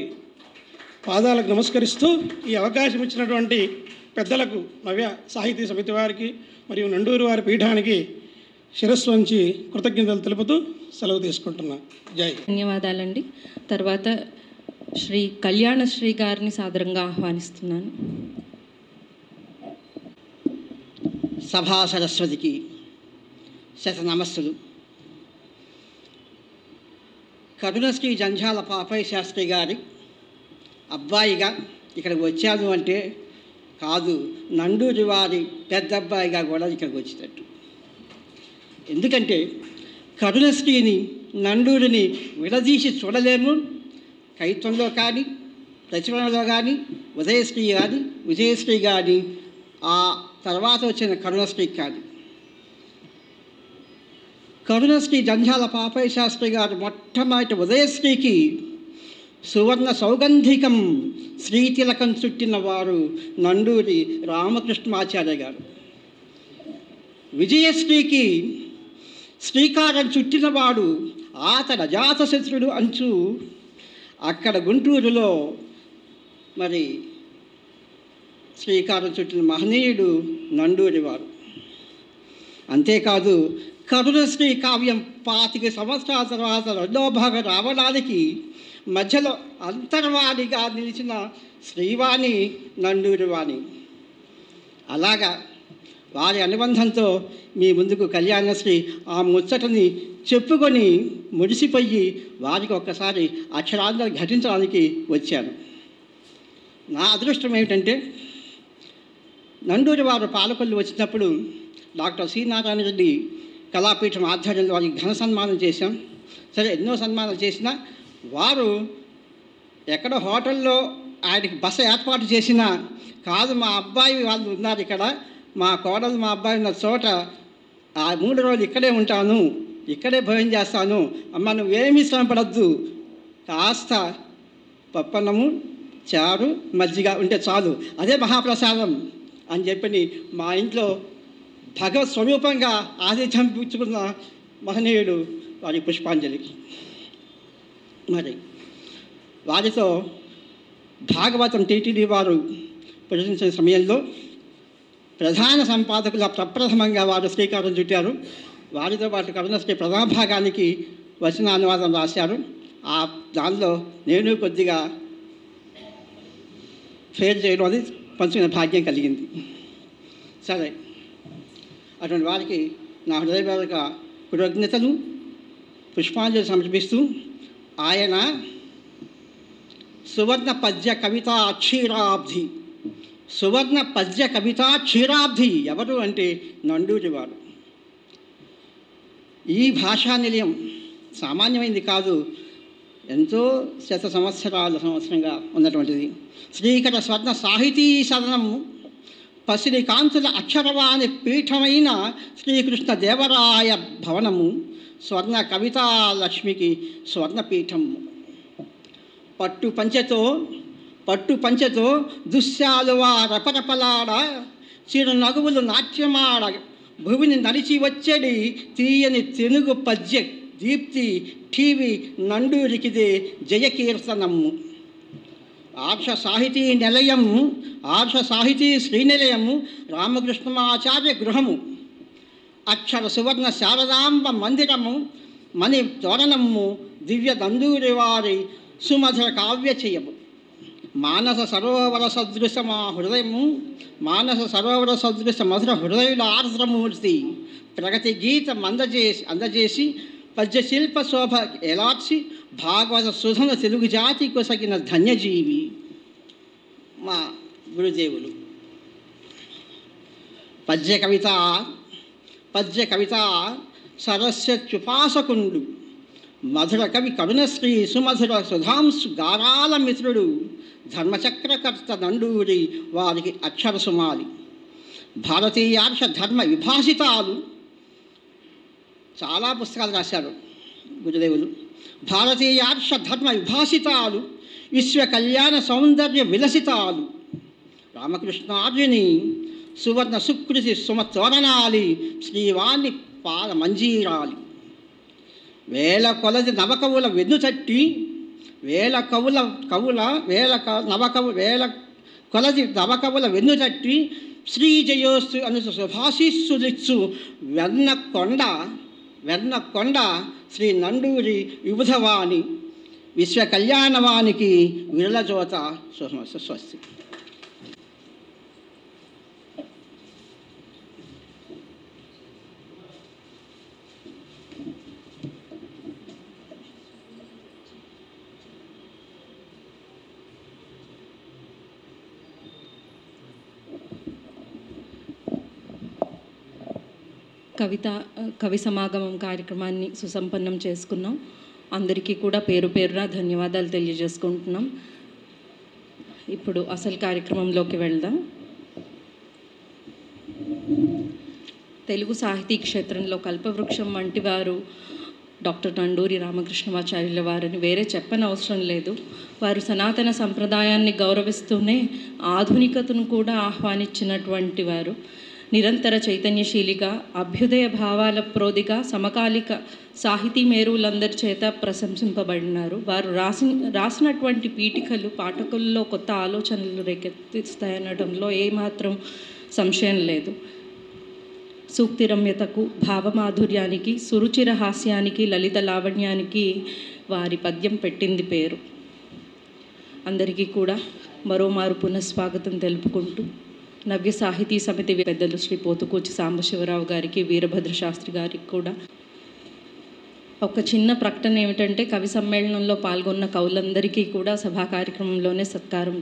పాదాలకు నమస్కరిస్తూ ఈ అవకాశం ఇచ్చినటువంటి పెద్దలకు, నవ్య సాహితీ సమితి వారికి మరియు నండూరి వారి పీఠానికి శిరస్సు వంచి కృతజ్ఞతలు తెలుపుతూ సెలవు తీసుకుంటున్నా. జై. ధన్యవాదాలండి. తర్వాత శ్రీ కళ్యాణశ్రీ గారిని సాదరంగా ఆహ్వానిస్తున్నాను. సభా సరస్వతికి శతనమస్సులు. కరుణశ్రీ జంఝాల పాపయ్య శాస్త్రి గారి అబ్బాయిగా ఇక్కడికి వచ్చాను అంటే కాదు, నండూరి వారి పెద్ద అబ్బాయిగా కూడా ఇక్కడికి వచ్చేటట్టు. ఎందుకంటే కరుణశ్రీని నండూరిని విడదీసి చూడలేము. కవిత్వంలో కానీ, రచనలో కానీ విజయశ్రీ కానీ, ఆ తర్వాత వచ్చిన కరుణశ్రీ కానీ. కరుణశ్రీ జంఝాల పాపయ్య శాస్త్రి గారు మొట్టమొదటి ఉదయశ్రీకి సువర్ణ సౌగంధికం శ్రీతిలకం చుట్టిన వారు నండూరి రామకృష్ణమాచార్య గారు. విజయశ్రీకి శ్రీకారం చుట్టినవాడు ఆతన అజాతశత్రుడు అంచు అక్కడ గుంటూరులో మరి శ్రీకారం చుట్టిన మహనీయుడు నండూరి వారు. అంతేకాదు కరుణశ్రీ కావ్యం 25 సంవత్సరాల తర్వాత రెండో భాగం రావడానికి మధ్యలో అంతర్వాణిగా నిలిచిన శ్రీవాణి నండూరి వాణి. అలాగా వారి అనుబంధంతో మీ ముందుకు కళ్యాణశ్రీ ఆ ముచ్చటని చెప్పుకొని మురిసిపోయి వారికి ఒక్కసారి అక్షరాంధ్ర ఘటించడానికి వచ్చాను. నా అదృష్టం ఏమిటంటే నండూరి వారు పాలకొల్లు వచ్చినప్పుడు డాక్టర్ సి నారాయణ రెడ్డి కళాపీఠం ఆధ్వర్యంలో వారికి ఘన సన్మానం చేశాం. సరే, ఎన్నో సన్మానాలు చేసినా వారు ఎక్కడ హోటల్లో ఆయనకి బస ఏర్పాటు చేసినా కాదు, మా అబ్బాయి వాళ్ళు ఉన్నారు ఇక్కడ, మా కోడలు మా అబ్బాయి ఉన్న చోట ఆ 3 రోజులు ఇక్కడే ఉంటాను, ఇక్కడే భోజనం చేస్తాను, అమ్మ నువ్వేమీ శ్రమపడద్దు, కాస్త పప్పన్నము చారు మజ్జిగ ఉంటే చాలు, అదే మహాప్రసాదం అని చెప్పని మా ఇంట్లో భగవత్ స్వరూపంగా ఆతిథ్యం పుచ్చుకున్న మహనీయుడు వారి పుష్పాంజలి. మరి వారితో భాగవతం టీటీడీ వారు ప్రచురించిన సమయంలో ప్రధాన సంపాదకుల ప్రప్రథమంగా వారు శ్రీకారం చుట్టారు. వారితో పాటు కరుణశ్రీ ప్రథమ భాగానికి వచన అనువాదం రాశారు. ఆ దానిలో నేను కొద్దిగా ఫెయిల్ చేయడం అది పంచుకునే భాగ్యం కలిగింది. సరే, అటువంటి వారికి నా హృదయపూర్వక కృతజ్ఞతలు పుష్పాంజలి సమర్పిస్తూ ఆయన సువర్ణ పద్య కవిత క్షీరాబ్ధి, సువర్ణ పద్య కవిత క్షీరాబ్ధి ఎవరు అంటే నండూరి వారు. ఈ భాషా నిలయం సామాన్యమైనది కాదు, ఎంతో సంవత్సరంగా ఉన్నటువంటిది. శ్రీకర స్వర్ణ సాహితీ సదనము పసిడి కాంతుల అక్షరవాణి పీఠమైన శ్రీకృష్ణ దేవరాయ భవనము స్వర్ణ కవితా లక్ష్మికి స్వర్ణపీఠము. పట్టు పంచెతో దుశ్శాలువా రపరపలాడ చిరు నగువులు నాట్యమాడ భువిని నడిచి వచ్చేది తీయని తెనుగు పద్య దీప్తి టీవీ నండూరికిదే జయకీర్తనము. ఆర్ష సాహితీ నిలయము, ఆర్ష సాహితీ శ్రీనిలయము రామకృష్ణమాచార్య గృహము. అక్షర సువర్ణ శారదాంబ మందిరము మణి తోరణము దివ్య నందూరి వారి సుమధుర కావ్యచయము. మానస సరోవర సదృశ మా హృదయము, మానస సరోవర సదృశ మధుర హృదయుల ఆర్ద్రమూర్తి ప్రగతి గీత అందజేసి పద్యశిల్ప శోభ ఎలార్చి భాగవత సుధన తెలుగు జాతి కొసగిన ధన్యజీవి మా గురుదేవులు. పద్య కవిత సరస్వత్యుపాసకుండు మధుర కవి కరుణశ్రీ సుమధుర సుధాంశు గారాల మిత్రుడు ధర్మచక్రకర్త నండూరి వారికి అక్షర సుమాలి. భారతీయార్ష ధర్మ విభాషితాలు చాలా పుస్తకాలు రాశారు గురుదేవులు. భారతీయార్ష ధర్మ విభాషితాలు, విశ్వ కళ్యాణ సౌందర్య విలసితాలు, రామకృష్ణార్యుని సువర్ణ సుకృతి సుమతోరణాలి శ్రీవాణి పాద మంజీరాలి. వేల కొలది నవకవుల వెన్నుతట్టి వేల కొలది నవకవుల వెన్నుతట్టి శ్రీ జయోస్తు అను శుభాశీస్సులిచ్చు వెన్నకొండ శ్రీ నండూరి విబుధవాణి విశ్వ కళ్యాణవానికి విరళజోత స్వస్తి. కవి సమాగమం కార్యక్రమాన్ని సుసంపన్నం చేసుకున్నాం. అందరికీ కూడా పేరు పేరున ధన్యవాదాలు తెలియజేసుకుంటున్నాం. ఇప్పుడు అసలు కార్యక్రమంలోకి వెళ్దాం. తెలుగు సాహితీ క్షేత్రంలో కల్పవృక్షం వంటి వారు డాక్టర్ నండూరి రామకృష్ణమాచార్యుల వారిని వేరే చెప్పనవసరం లేదు. వారు సనాతన సంప్రదాయాన్ని గౌరవిస్తూనే ఆధునికతను కూడా ఆహ్వానించినటువంటి వారు. నిరంతర చైతన్యశీలిగా, అభ్యుదయ భావాల ప్రోదిగా సమకాలిక సాహితీ మేరువులందరి చేత ప్రశంసింపబడినారు. వారు రాసినటువంటి పీఠికలు పాఠకుల్లో కొత్త ఆలోచనలు రేకెత్తిస్తాయనడంలో ఏమాత్రం సంశయం లేదు. సూక్తి రమ్యతకు, భావమాధుర్యానికి, సురుచిర హాస్యానికి, లలిత లావణ్యానికి వారి పద్యం పెట్టింది పేరు. అందరికీ కూడా మరోమారు పునఃస్వాగతం తెలుపుకుంటూ నవ్య సాహితీ సమితి పెద్దలు శ్రీ పోతుకూచి సాంబశివరావు గారికి, వీరభద్ర శాస్త్రి గారికి కూడా ఒక చిన్న ప్రకటన ఏమిటంటే, కవి సమ్మేళనంలో పాల్గొన్న కవులందరికీ కూడా సభా కార్యక్రమంలోనే సత్కారం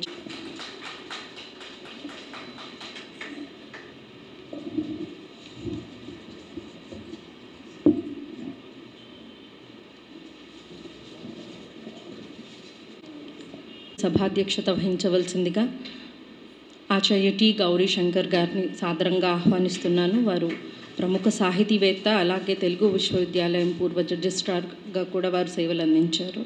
సభాధ్యక్షత వహించవలసిందిగా ఆచార్య టి గౌరీ శంకర్ గారిని సాదరంగా ఆహ్వానిస్తున్నాను. వారు ప్రముఖ సాహితీవేత్త, అలాగే తెలుగు విశ్వవిద్యాలయం పూర్వ రిజిస్ట్రార్గా కూడా వారు సేవలు అందించారు.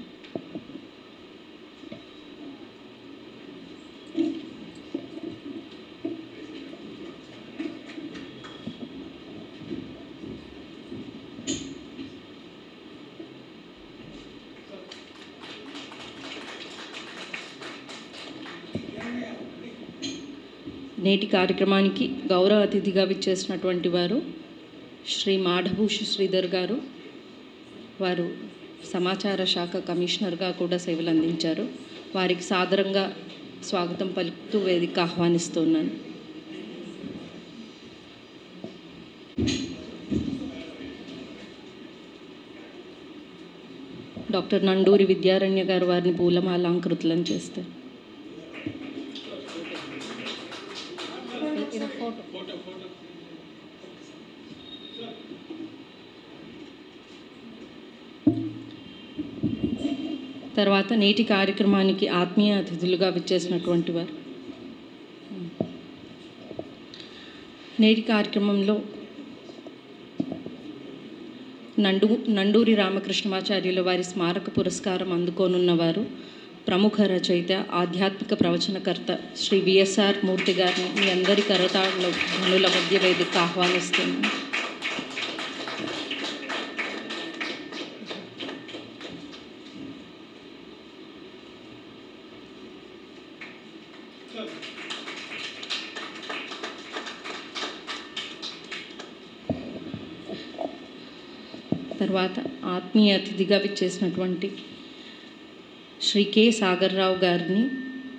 నేటి కార్యక్రమానికి గౌరవ అతిథిగా విచ్చేసినటువంటి వారు శ్రీ మాఢభూషి శ్రీధర్ గారు. వారు సమాచార శాఖ కమిషనర్గా కూడా సేవలు అందించారు. వారికి సాదరంగా స్వాగతం పలుకుతూ వేదిక ఆహ్వానిస్తున్నాను. డాక్టర్ నండూరి విద్యారణ్య గారు వారిని పూలమాలాంకృతులను చేస్తారు. తర్వాత నేటి కార్యక్రమానికి ఆత్మీయ అతిథులుగా విచ్చేసినటువంటి వారు, నేటి కార్యక్రమంలో నండూరి రామకృష్ణమాచార్యుల వారి స్మారక పురస్కారం అందుకోనున్నవారు ప్రముఖ రచయిత, ఆధ్యాత్మిక ప్రవచనకర్త శ్రీ విఎస్ఆర్ మూర్తి గారిని మీ అందరి కరతాళ ధ్వనుల మధ్య వేదిక ఆహ్వానిస్తున్నాను. తర్వాత ఆత్మీయ అతిథిగా విచ్చేసినటువంటి శ్రీ కె సాగర్రావు గారిని,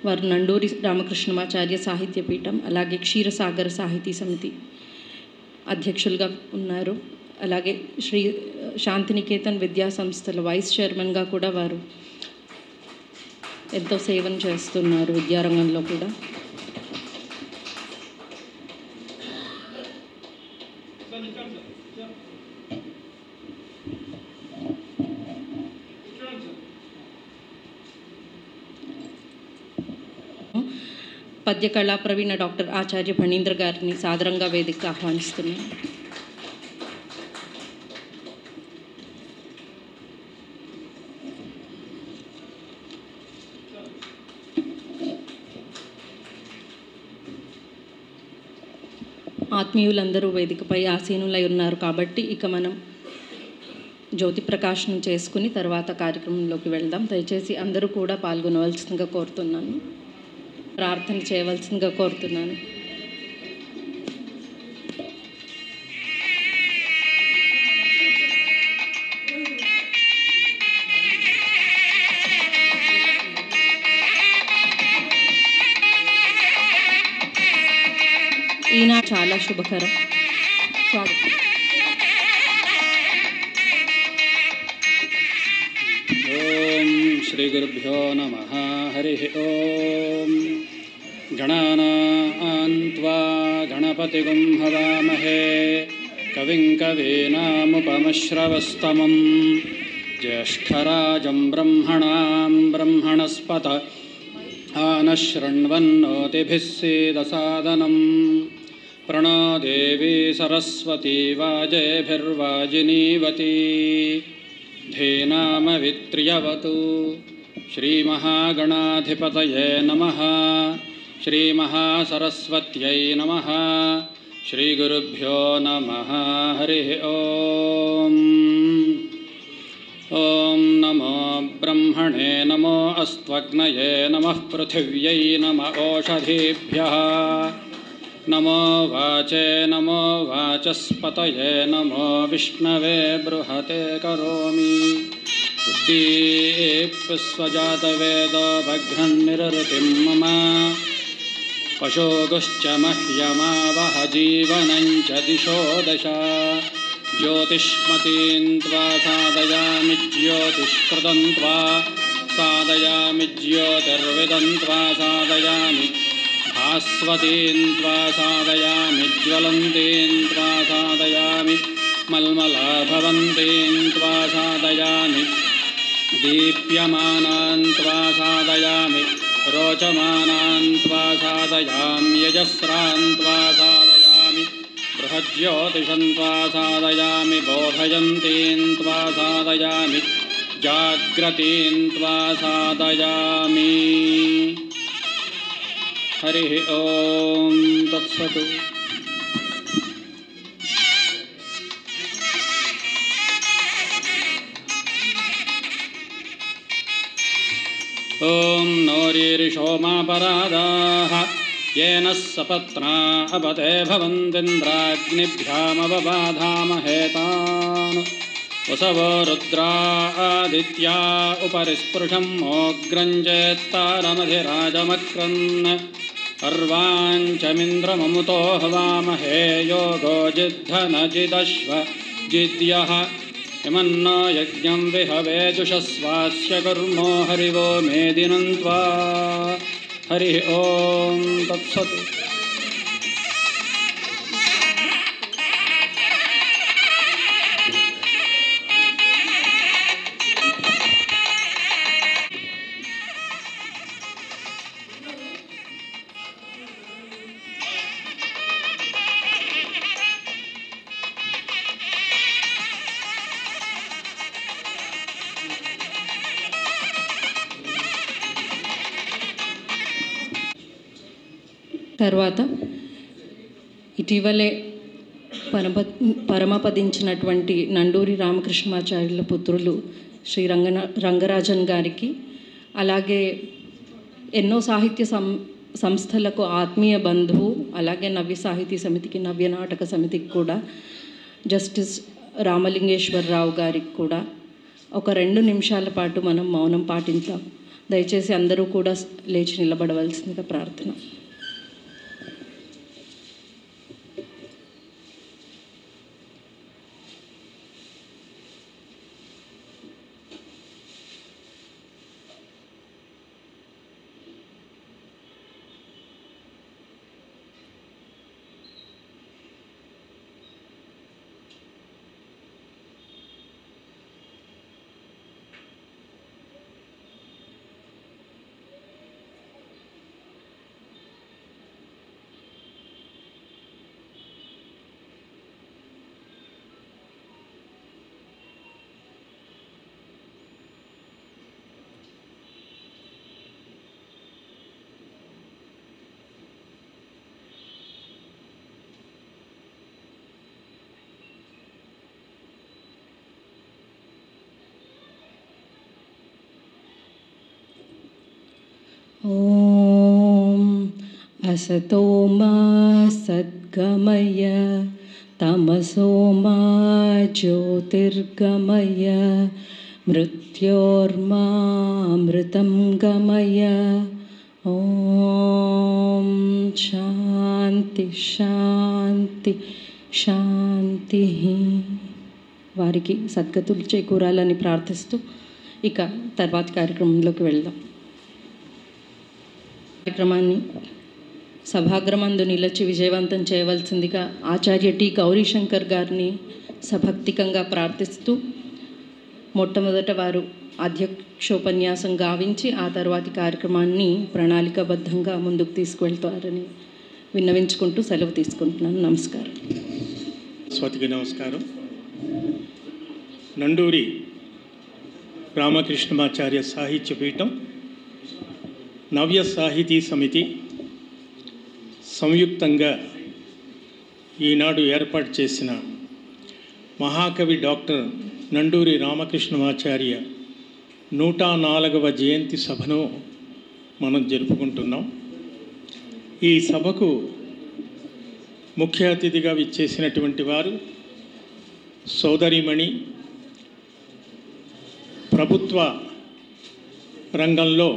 వారు నండూరి రామకృష్ణమాచార్య సాహిత్య పీఠం అలాగే క్షీరసాగర సాహితీ సమితి అధ్యక్షులుగా ఉన్నారు. అలాగే శ్రీ శాంతినికేతన్ విద్యా సంస్థల వైస్ చైర్మన్గా కూడా వారు ఎంతో సేవను చేస్తున్నారు విద్యారంగంలో కూడా. పద్య కళా ప్రవీణ డాక్టర్ ఆచార్య ఫణీంద్ర గారిని సాదరంగా వేదిక ఆహ్వానిస్తున్నాను. ఆత్మీయులందరూ వేదికపై ఆసీనులై ఉన్నారు కాబట్టి ఇక మనం జ్యోతి ప్రకాశనం చేసుకుని తర్వాత కార్యక్రమంలోకి వెళ్దాం. దయచేసి అందరూ కూడా పాల్గొనవలసిందిగా కోరుతున్నాను, ప్రార్థన చేయవలసిందిగా కోరుతున్నాను. ఈయన చాలా శుభకరం. స్వాగతం. ఓం శ్రీ గురుభ్యో నమః. హరి ఓం. గణానాం త్వా గణపతిగుం హవామహే కవిం కవీనాముపమశ్రవస్తమం జ్యేష్ఠరాజం బ్రహ్మణాం బ్రహ్మణస్పత ఆనశృణ్వన్నోతిభిः सीदसादनं प्रणो देवी सरस्वती वाजेभिर्वाजिनीवती धीनामवित्र्यवतु। श्रीमहागणाधिपतये नमः। श्रीमहासरस्वत्यै नमः। श्रीगुरुभ्यो नमः। हरिः ओम्। ॐ नमो ब्रह्मणे नमो अस्त्वग्नये नमः पृथिव्यै नम ओषधीभ्यः नमो वाचे नमो वाचस्पतये नमो विष्णवे बृहते करोमि उद्दीप्स्वजातवेदो भघ्नन्निरृतिं मम पशोगुश्च मह्यमावह जीवनं च दिशो दश ज्योतिष्मतीं त्वा साधयामि ज्योतिष्कृतं त्वा साधयामि ज्योतिर्विदं त्वा साधयामि भास्वतीं त्वा साधयामि ज्वलन्तीं त्वा साधयामि मल्मलाभवन्तीं त्वा साधयामि दीप्यमानां त्वा साधयामि रोचमानां त्वा साधयामि यजस्रां त्वा साधयामि बृहज्योतिषं त्वा साधयामि बोधयन्तीं त्वा साधयामि जाग्रतीं त्वा साधयामि। हरिः ओं तत्सतु। ॐ नोरीरिषोमापरादाः येन सपत्ना अपते भवन्तीन्द्राग्निभ्यामवबाधामहेतान् वसवो रुद्रा आदित्या उपरि स्पृशं मोग्रञ्जेत्तारमधिराजमक्रन् अर्वाञ्चमिन्द्रममुतो हवामहे योगो जिद्धनजिदश्व जिद्यः इमन्नो यज्ञं विहवेजुषस्वास्य कर्मो हरिवो मेदिनं त्वा। हरिः ओं तत्सतु। తర్వాత ఇటీవలే పరమపదించినటువంటి నండూరి రామకృష్ణమాచార్యుల పుత్రులు శ్రీ రంగరాజన్ గారికి, అలాగే ఎన్నో సాహిత్య సంస్థలకు ఆత్మీయ బంధువు, అలాగే నవ్య సాహితీ సమితికి, నవ్య నాటక సమితికి కూడా, జస్టిస్ రామలింగేశ్వరరావు గారికి కూడా ఒక 2 నిమిషాల పాటు మనం మౌనం పాటించాం. దయచేసి అందరూ కూడా లేచి నిలబడవలసిందిగా ప్రార్థన. ॐ असतो मा सद्गमय तमसो मा ज्योतिर्गमय मृत्योर्मामृतं गमय। ॐ शान्ति शान्ति శాంతి. వారికి సద్గతులు చేకూరాలని ప్రార్థిస్తూ ఇక తర్వాతి కార్యక్రమంలోకి వెళ్దాం. కార్యక్రమాన్ని సభాగ్రమందు నిలిచి విజయవంతం చేయవలసిందిగా ఆచార్య టి గౌరీశంకర్ గారిని సభక్తికంగా ప్రార్థిస్తూ మొట్టమొదట వారు అధ్యక్షోపన్యాసం గావించి ఆ తర్వాతి కార్యక్రమాన్ని ప్రణాళికాబద్ధంగా ముందుకు తీసుకువెళ్తారని విన్నవించుకుంటూ సెలవు తీసుకుంటున్నాను. నమస్కారం. స్వాతికి నమస్కారం. నండూరి రామకృష్ణమాచార్య సాహిత్య పీఠం, నవ్య సాహితీ సమితి సంయుక్తంగా ఈనాడు ఏర్పాటు చేసిన మహాకవి డాక్టర్ నండూరి రామకృష్ణమాచార్య 104వ జయంతి సభను మనం జరుపుకుంటున్నాం. ఈ సభకు ముఖ్య అతిథిగా విచ్చేసినటువంటి వారు సోదరిమణి, ప్రభుత్వ రంగంలో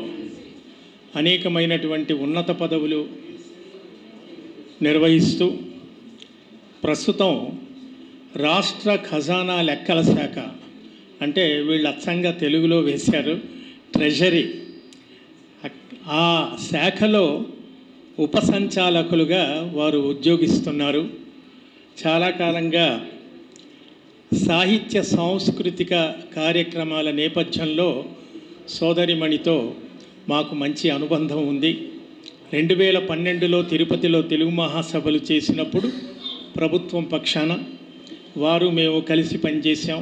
అనేకమైనటువంటి ఉన్నత పదవులు నిర్వహిస్తూ ప్రస్తుతం రాష్ట్ర ఖజానా లెక్కల శాఖ, అంటే వీళ్ళు అచ్చంగా తెలుగులో వేశారు ట్రెజరీ, ఆ శాఖలో ఉపసంచాలకులుగా వారు ఉద్యోగిస్తున్నారు. చాలా కాలంగా సాహిత్య సాంస్కృతిక కార్యక్రమాల నేపథ్యంలో సోదరిమణితో మాకు మంచి అనుబంధం ఉంది. 2012లో తిరుపతిలో తెలుగు మహాసభలు చేసినప్పుడు ప్రభుత్వం పక్షాన వారు మేము కలిసి పనిచేసాం.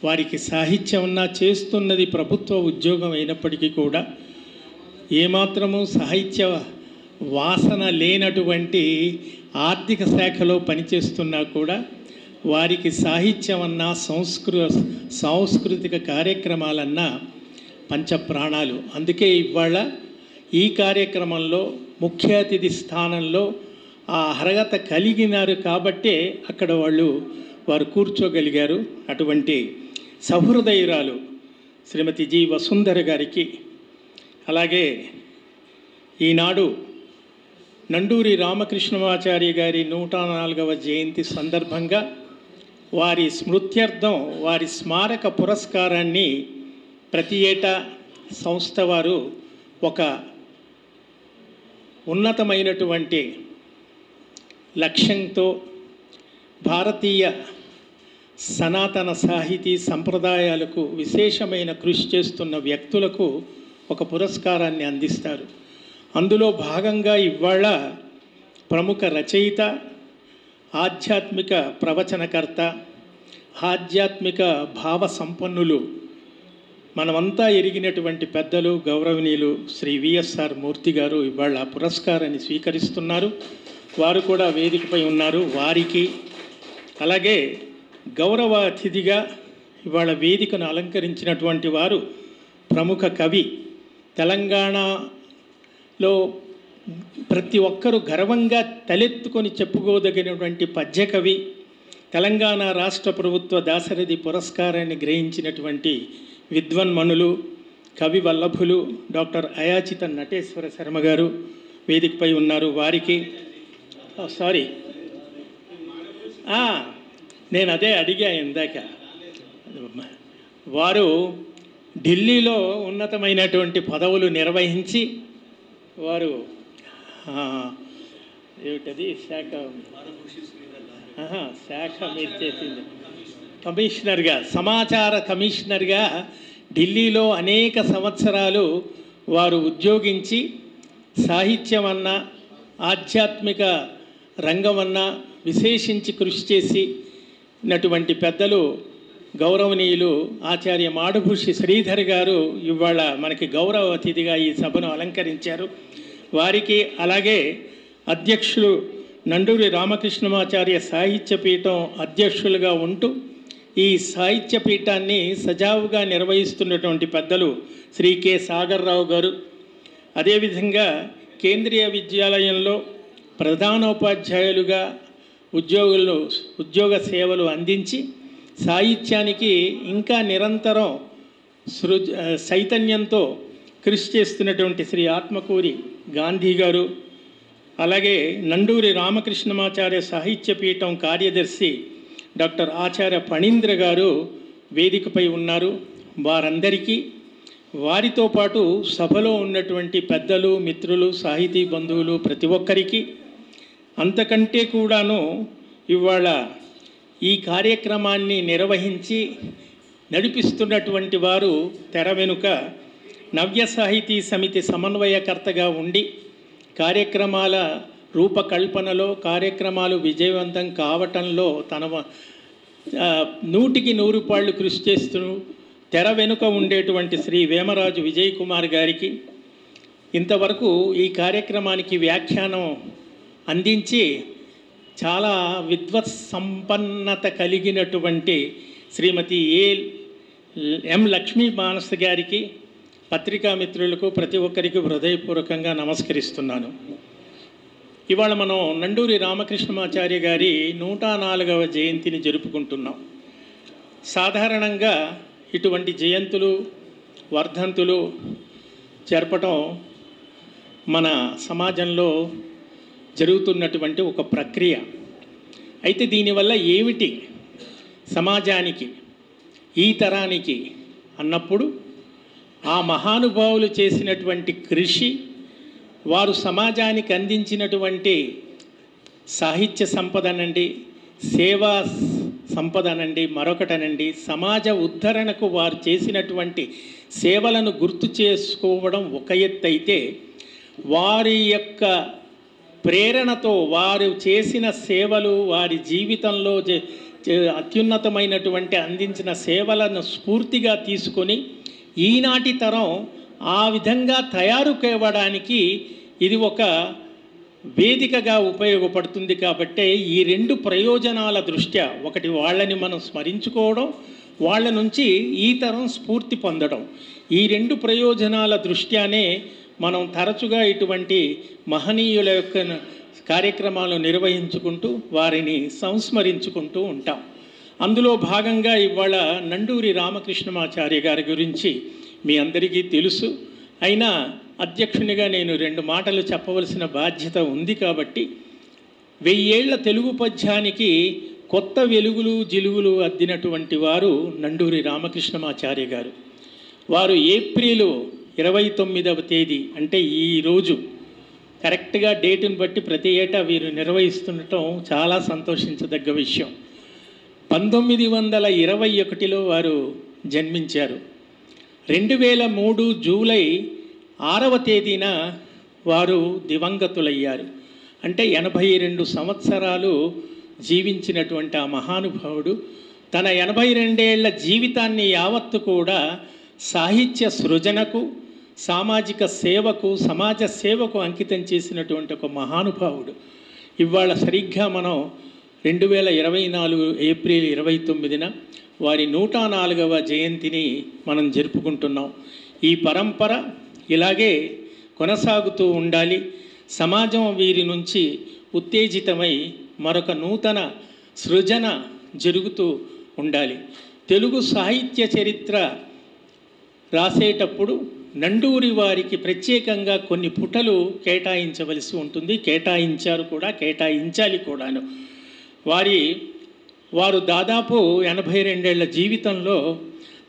వారికి సాహిత్యం ఉన్నా చేస్తున్నది ప్రభుత్వ ఉద్యోగం అయినప్పటికీ కూడా ఏమాత్రము సాహిత్య వాసన లేనటువంటి ఆర్థిక శాఖలో పనిచేస్తున్నా కూడా వారికి సాహిత్యం అన్నా సాంస్కృతిక కార్యక్రమాలన్నా పంచప్రాణాలు. అందుకే ఇవాళ ఈ కార్యక్రమంలో ముఖ్య అతిథి స్థానంలో ఆ అర్హత కలిగినారు కాబట్టే అక్కడ వారు కూర్చోగలిగారు. అటువంటి సహృదయురాలు శ్రీమతి జి వసుంధర గారికి, అలాగే ఈనాడు నండూరి రామకృష్ణమాచార్య గారి 104వ జయంతి సందర్భంగా వారి స్మృత్యర్థం వారి స్మారక పురస్కారాన్ని ప్రతి ఏటా సంస్థ వారు ఒక ఉన్నతమైనటువంటి లక్ష్యంతో భారతీయ సనాతన సాహితీ సంప్రదాయాలకు విశేషమైన కృషి చేస్తున్న వ్యక్తులకు ఒక పురస్కారాన్ని అందిస్తారు. అందులో భాగంగా ఇవాళ ప్రముఖ రచయిత, ఆధ్యాత్మిక ప్రవచనకర్త, ఆధ్యాత్మిక భావ సంపన్నులు, మనమంతా ఎరిగినటువంటి పెద్దలు గౌరవనీయులు శ్రీ విఎస్ఆర్ మూర్తి గారు ఇవాళ పురస్కారాన్ని స్వీకరిస్తున్నారు. వారు కూడా వేదికపై ఉన్నారు. వారికి, అలాగే గౌరవ అతిథిగా ఇవాళ వేదికను అలంకరించినటువంటి వారు ప్రముఖ కవి, తెలంగాణలో ప్రతి ఒక్కరూ గర్వంగా తలెత్తుకొని చెప్పుకోదగినటువంటి పద్యకవి, తెలంగాణ రాష్ట్ర ప్రభుత్వ దాశరథి పురస్కారాన్ని గ్రహించినటువంటి విద్వన్మణులు, కవి వల్లభులు డాక్టర్ అయాచిత నటేశ్వర శర్మ గారు వేదికపై ఉన్నారు. వారికి నేను అదే అడిగా ఇందాక. వారు ఢిల్లీలో ఉన్నతమైనటువంటి పదవులు నిర్వహించి వారు ఏమిటది శాఖ మీరు చేసింది కమిషనర్గా, సమాచార కమిషనర్గా ఢిల్లీలో అనేక సంవత్సరాలు వారు ఉద్యోగించి సాహిత్యం అన్నా ఆధ్యాత్మిక రంగమన్నా విశేషించి కృషి చేసినటువంటి పెద్దలు గౌరవనీయులు ఆచార్య మాడుభూషి శ్రీధర్ గారు ఇవాళ మనకి గౌరవ అతిథిగా ఈ సభను అలంకరించారు. వారికి, అలాగే అధ్యక్షులు నండూరి రామకృష్ణమాచార్య సాహిత్య పీఠం అధ్యక్షులుగా ఉంటూ ఈ సాహిత్య పీఠాన్ని సజావుగా నిర్వహిస్తున్నటువంటి పెద్దలు శ్రీ కె సాగర్రావు గారు, అదేవిధంగా కేంద్రీయ విద్యాలయంలో ప్రధానోపాధ్యాయులుగా ఉద్యోగ సేవలు అందించి సాహిత్యానికి ఇంకా నిరంతరం చైతన్యంతో కృషి చేస్తున్నటువంటి శ్రీ ఆత్మకూరి గాంధీ గారు, అలాగే నండూరి రామకృష్ణమాచార్య సాహిత్య పీఠం కార్యదర్శి డాక్టర్ ఆచార్య ఫణీంద్ర గారు వేదికపై ఉన్నారు. వారందరికీ, వారితో పాటు సభలో ఉన్నటువంటి పెద్దలు, మిత్రులు, సాహితీ బంధువులు ప్రతి ఒక్కరికి, అంతకంటే కూడాను ఇవాళ ఈ కార్యక్రమాన్ని నిర్వహించి నడిపిస్తున్నటువంటి వారు తెర వెనుక నవ్య సాహితీ సమితి సమన్వయకర్తగా ఉండి కార్యక్రమాల రూపకల్పనలో, కార్యక్రమాలు విజయవంతం కావటంలో తన 100కి 100 పాళ్ళు కృషి చేస్తూ తెర వెనుక ఉండేటువంటి శ్రీ వేమరాజు విజయ్ కుమార్ గారికి, ఇంతవరకు ఈ కార్యక్రమానికి వ్యాఖ్యానం అందించి చాలా విద్వత్ సంపన్నత కలిగినటువంటి శ్రీమతి ఎం లక్ష్మీ మానస్ గారికి, పత్రికా మిత్రులకు ప్రతి ఒక్కరికి హృదయపూర్వకంగా నమస్కరిస్తున్నాను. ఇవాళ మనం నండూరి రామకృష్ణమాచార్య గారి 104వ జయంతిని జరుపుకుంటున్నాం. సాధారణంగా ఇటువంటి జయంతులు, వర్ధంతులు జరపటం మన సమాజంలో జరుగుతున్నటువంటి ఒక ప్రక్రియ. అయితే దీనివల్ల ఏమిటి సమాజానికి, ఈ తరానికి అన్నప్పుడు ఆ మహానుభావులు చేసినటువంటి కృషి, వారు సమాజానికి అందించినటువంటి సాహిత్య సంపదనండి, సేవా సంపదనండి, మరొకటనండి, సమాజ ఉద్ధరణకు వారు చేసినటువంటి సేవలను గుర్తు చేసుకోవడం ఒక ఎత్తు అయితే, వారి యొక్క ప్రేరణతో వారు చేసిన సేవలు, వారి జీవితంలో అత్యున్నతమైనటువంటి అందించిన సేవలను స్ఫూర్తిగా తీసుకొని ఈనాటి తరం ఆ విధంగా తయారు కావడానికి ఇది ఒక వేదికగా ఉపయోగపడుతుంది. కాబట్టే ఈ రెండు ప్రయోజనాల దృష్ట్యా, ఒకటి వాళ్ళని మనం స్మరించుకోవడం, వాళ్ళ నుంచి ఈ తరం స్ఫూర్తి పొందడం, ఈ రెండు ప్రయోజనాల దృష్ట్యానే మనం తరచుగా ఇటువంటి మహనీయుల యొక్క కార్యక్రమాలు నిర్వహించుకుంటూ వారిని సంస్మరించుకుంటూ ఉంటాం. అందులో భాగంగా ఇవాళ నండూరి రామకృష్ణమాచార్య గారి గురించి మీ అందరికీ తెలుసు. అయినా అధ్యక్షునిగా నేను 2 మాటలు చెప్పవలసిన బాధ్యత ఉంది. కాబట్టి 1000 ఏళ్ల తెలుగు పద్యానికి కొత్త వెలుగులు జిలుగులు అద్దినటువంటి వారు నండూరి రామకృష్ణమాచార్య గారు. వారు ఏప్రిల్ 29వ తేదీ, అంటే ఈరోజు కరెక్ట్గా డేటును బట్టి ప్రతి ఏటా వీరు నిర్వహిస్తుండటం చాలా సంతోషించదగ్గ విషయం. 1921లో వారు జన్మించారు. 2003 జూలై 6వ తేదీన వారు దివంగతులయ్యారు. అంటే 82 సంవత్సరాలు జీవించినటువంటి ఆ మహానుభావుడు తన 82 ఏళ్ల జీవితాన్ని యావత్తు కూడా సాహిత్య సృజనకు, సామాజిక సేవకు, సమాజ సేవకు అంకితం చేసినటువంటి ఒక మహానుభావుడు. ఇవాళ సరిగ్గా మనం 2024 ఏప్రిల్ 29న వారి 104వ జయంతిని మనం జరుపుకుంటున్నాం. ఈ పరంపర ఇలాగే కొనసాగుతూ ఉండాలి. సమాజం వీరి నుంచి ఉత్తేజితమై మరొక నూతన సృజన జరుగుతూ ఉండాలి. తెలుగు సాహిత్య చరిత్ర రాసేటప్పుడు నండూరి వారికి ప్రత్యేకంగా కొన్ని పుటలు కేటాయించవలసి ఉంటుంది. కేటాయించారు కూడా, కేటాయించాలి కూడాను. వారు దాదాపు 82 ఏళ్ల జీవితంలో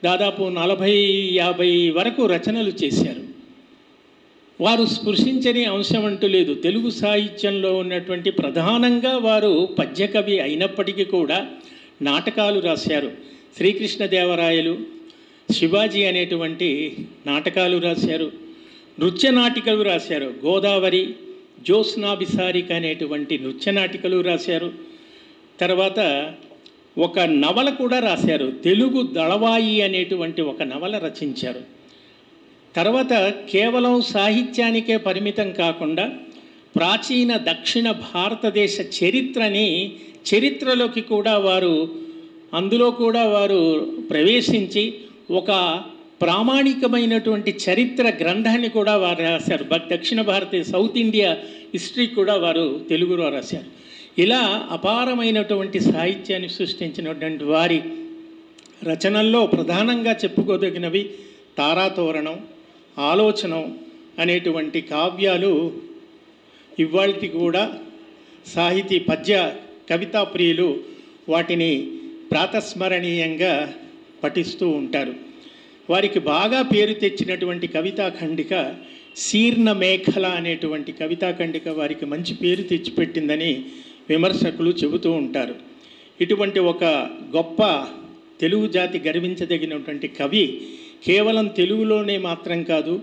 దాదాపు 40-50 వరకు రచనలు చేశారు. వారు స్పృశించని అంశం అంటూ లేదు. తెలుగు సాహిత్యంలో ఉన్నటువంటి ప్రధానంగా వారు పద్యకవి అయినప్పటికీ కూడా నాటకాలు రాశారు. శ్రీకృష్ణదేవరాయలు, శివాజీ అనేటువంటి నాటకాలు రాశారు. నృత్య నాటికలు రాశారు. గోదావరి, జ్యోత్స్నాభిసారిక అనేటువంటి నృత్య నాటికలు రాశారు. తర్వాత ఒక నవల కూడా రాశారు. తెలుగు దళవాయి అనేటువంటి ఒక నవల రచించారు. తర్వాత కేవలం సాహిత్యానికే పరిమితం కాకుండా ప్రాచీన దక్షిణ భారతదేశ చరిత్రలోకి కూడా అందులో కూడా వారు ప్రవేశించి ఒక ప్రామాణికమైనటువంటి చరిత్ర గ్రంథాన్ని కూడా వారు రాశారు. దక్షిణ భారతీయ సౌత్ ఇండియా హిస్టరీ కూడా వారు తెలుగులో రాశారు. ఇలా అపారమైనటువంటి సాహిత్యాన్ని సృష్టించినటువంటి వారి రచనల్లో ప్రధానంగా చెప్పుకోదగినవి తారాతోరణం, ఆలోచనం అనేటువంటి కావ్యాలు ఇవాళకి కూడా సాహితీ పద్య కవితా ప్రియులు వాటిని ప్రాతస్మరణీయంగా పఠిస్తూ ఉంటారు. వారికి బాగా పేరు తెచ్చినటువంటి కవితా ఖండిక శీర్ణ మేఖల అనేటువంటి కవితా ఖండిక వారికి మంచి పేరు తెచ్చిపెట్టిందని విమర్శకులు చెబుతూ ఉంటారు. ఇటువంటి ఒక గొప్ప తెలుగు జాతి గర్వించదగినటువంటి కవి కేవలం తెలుగులోనే మాత్రం కాదు,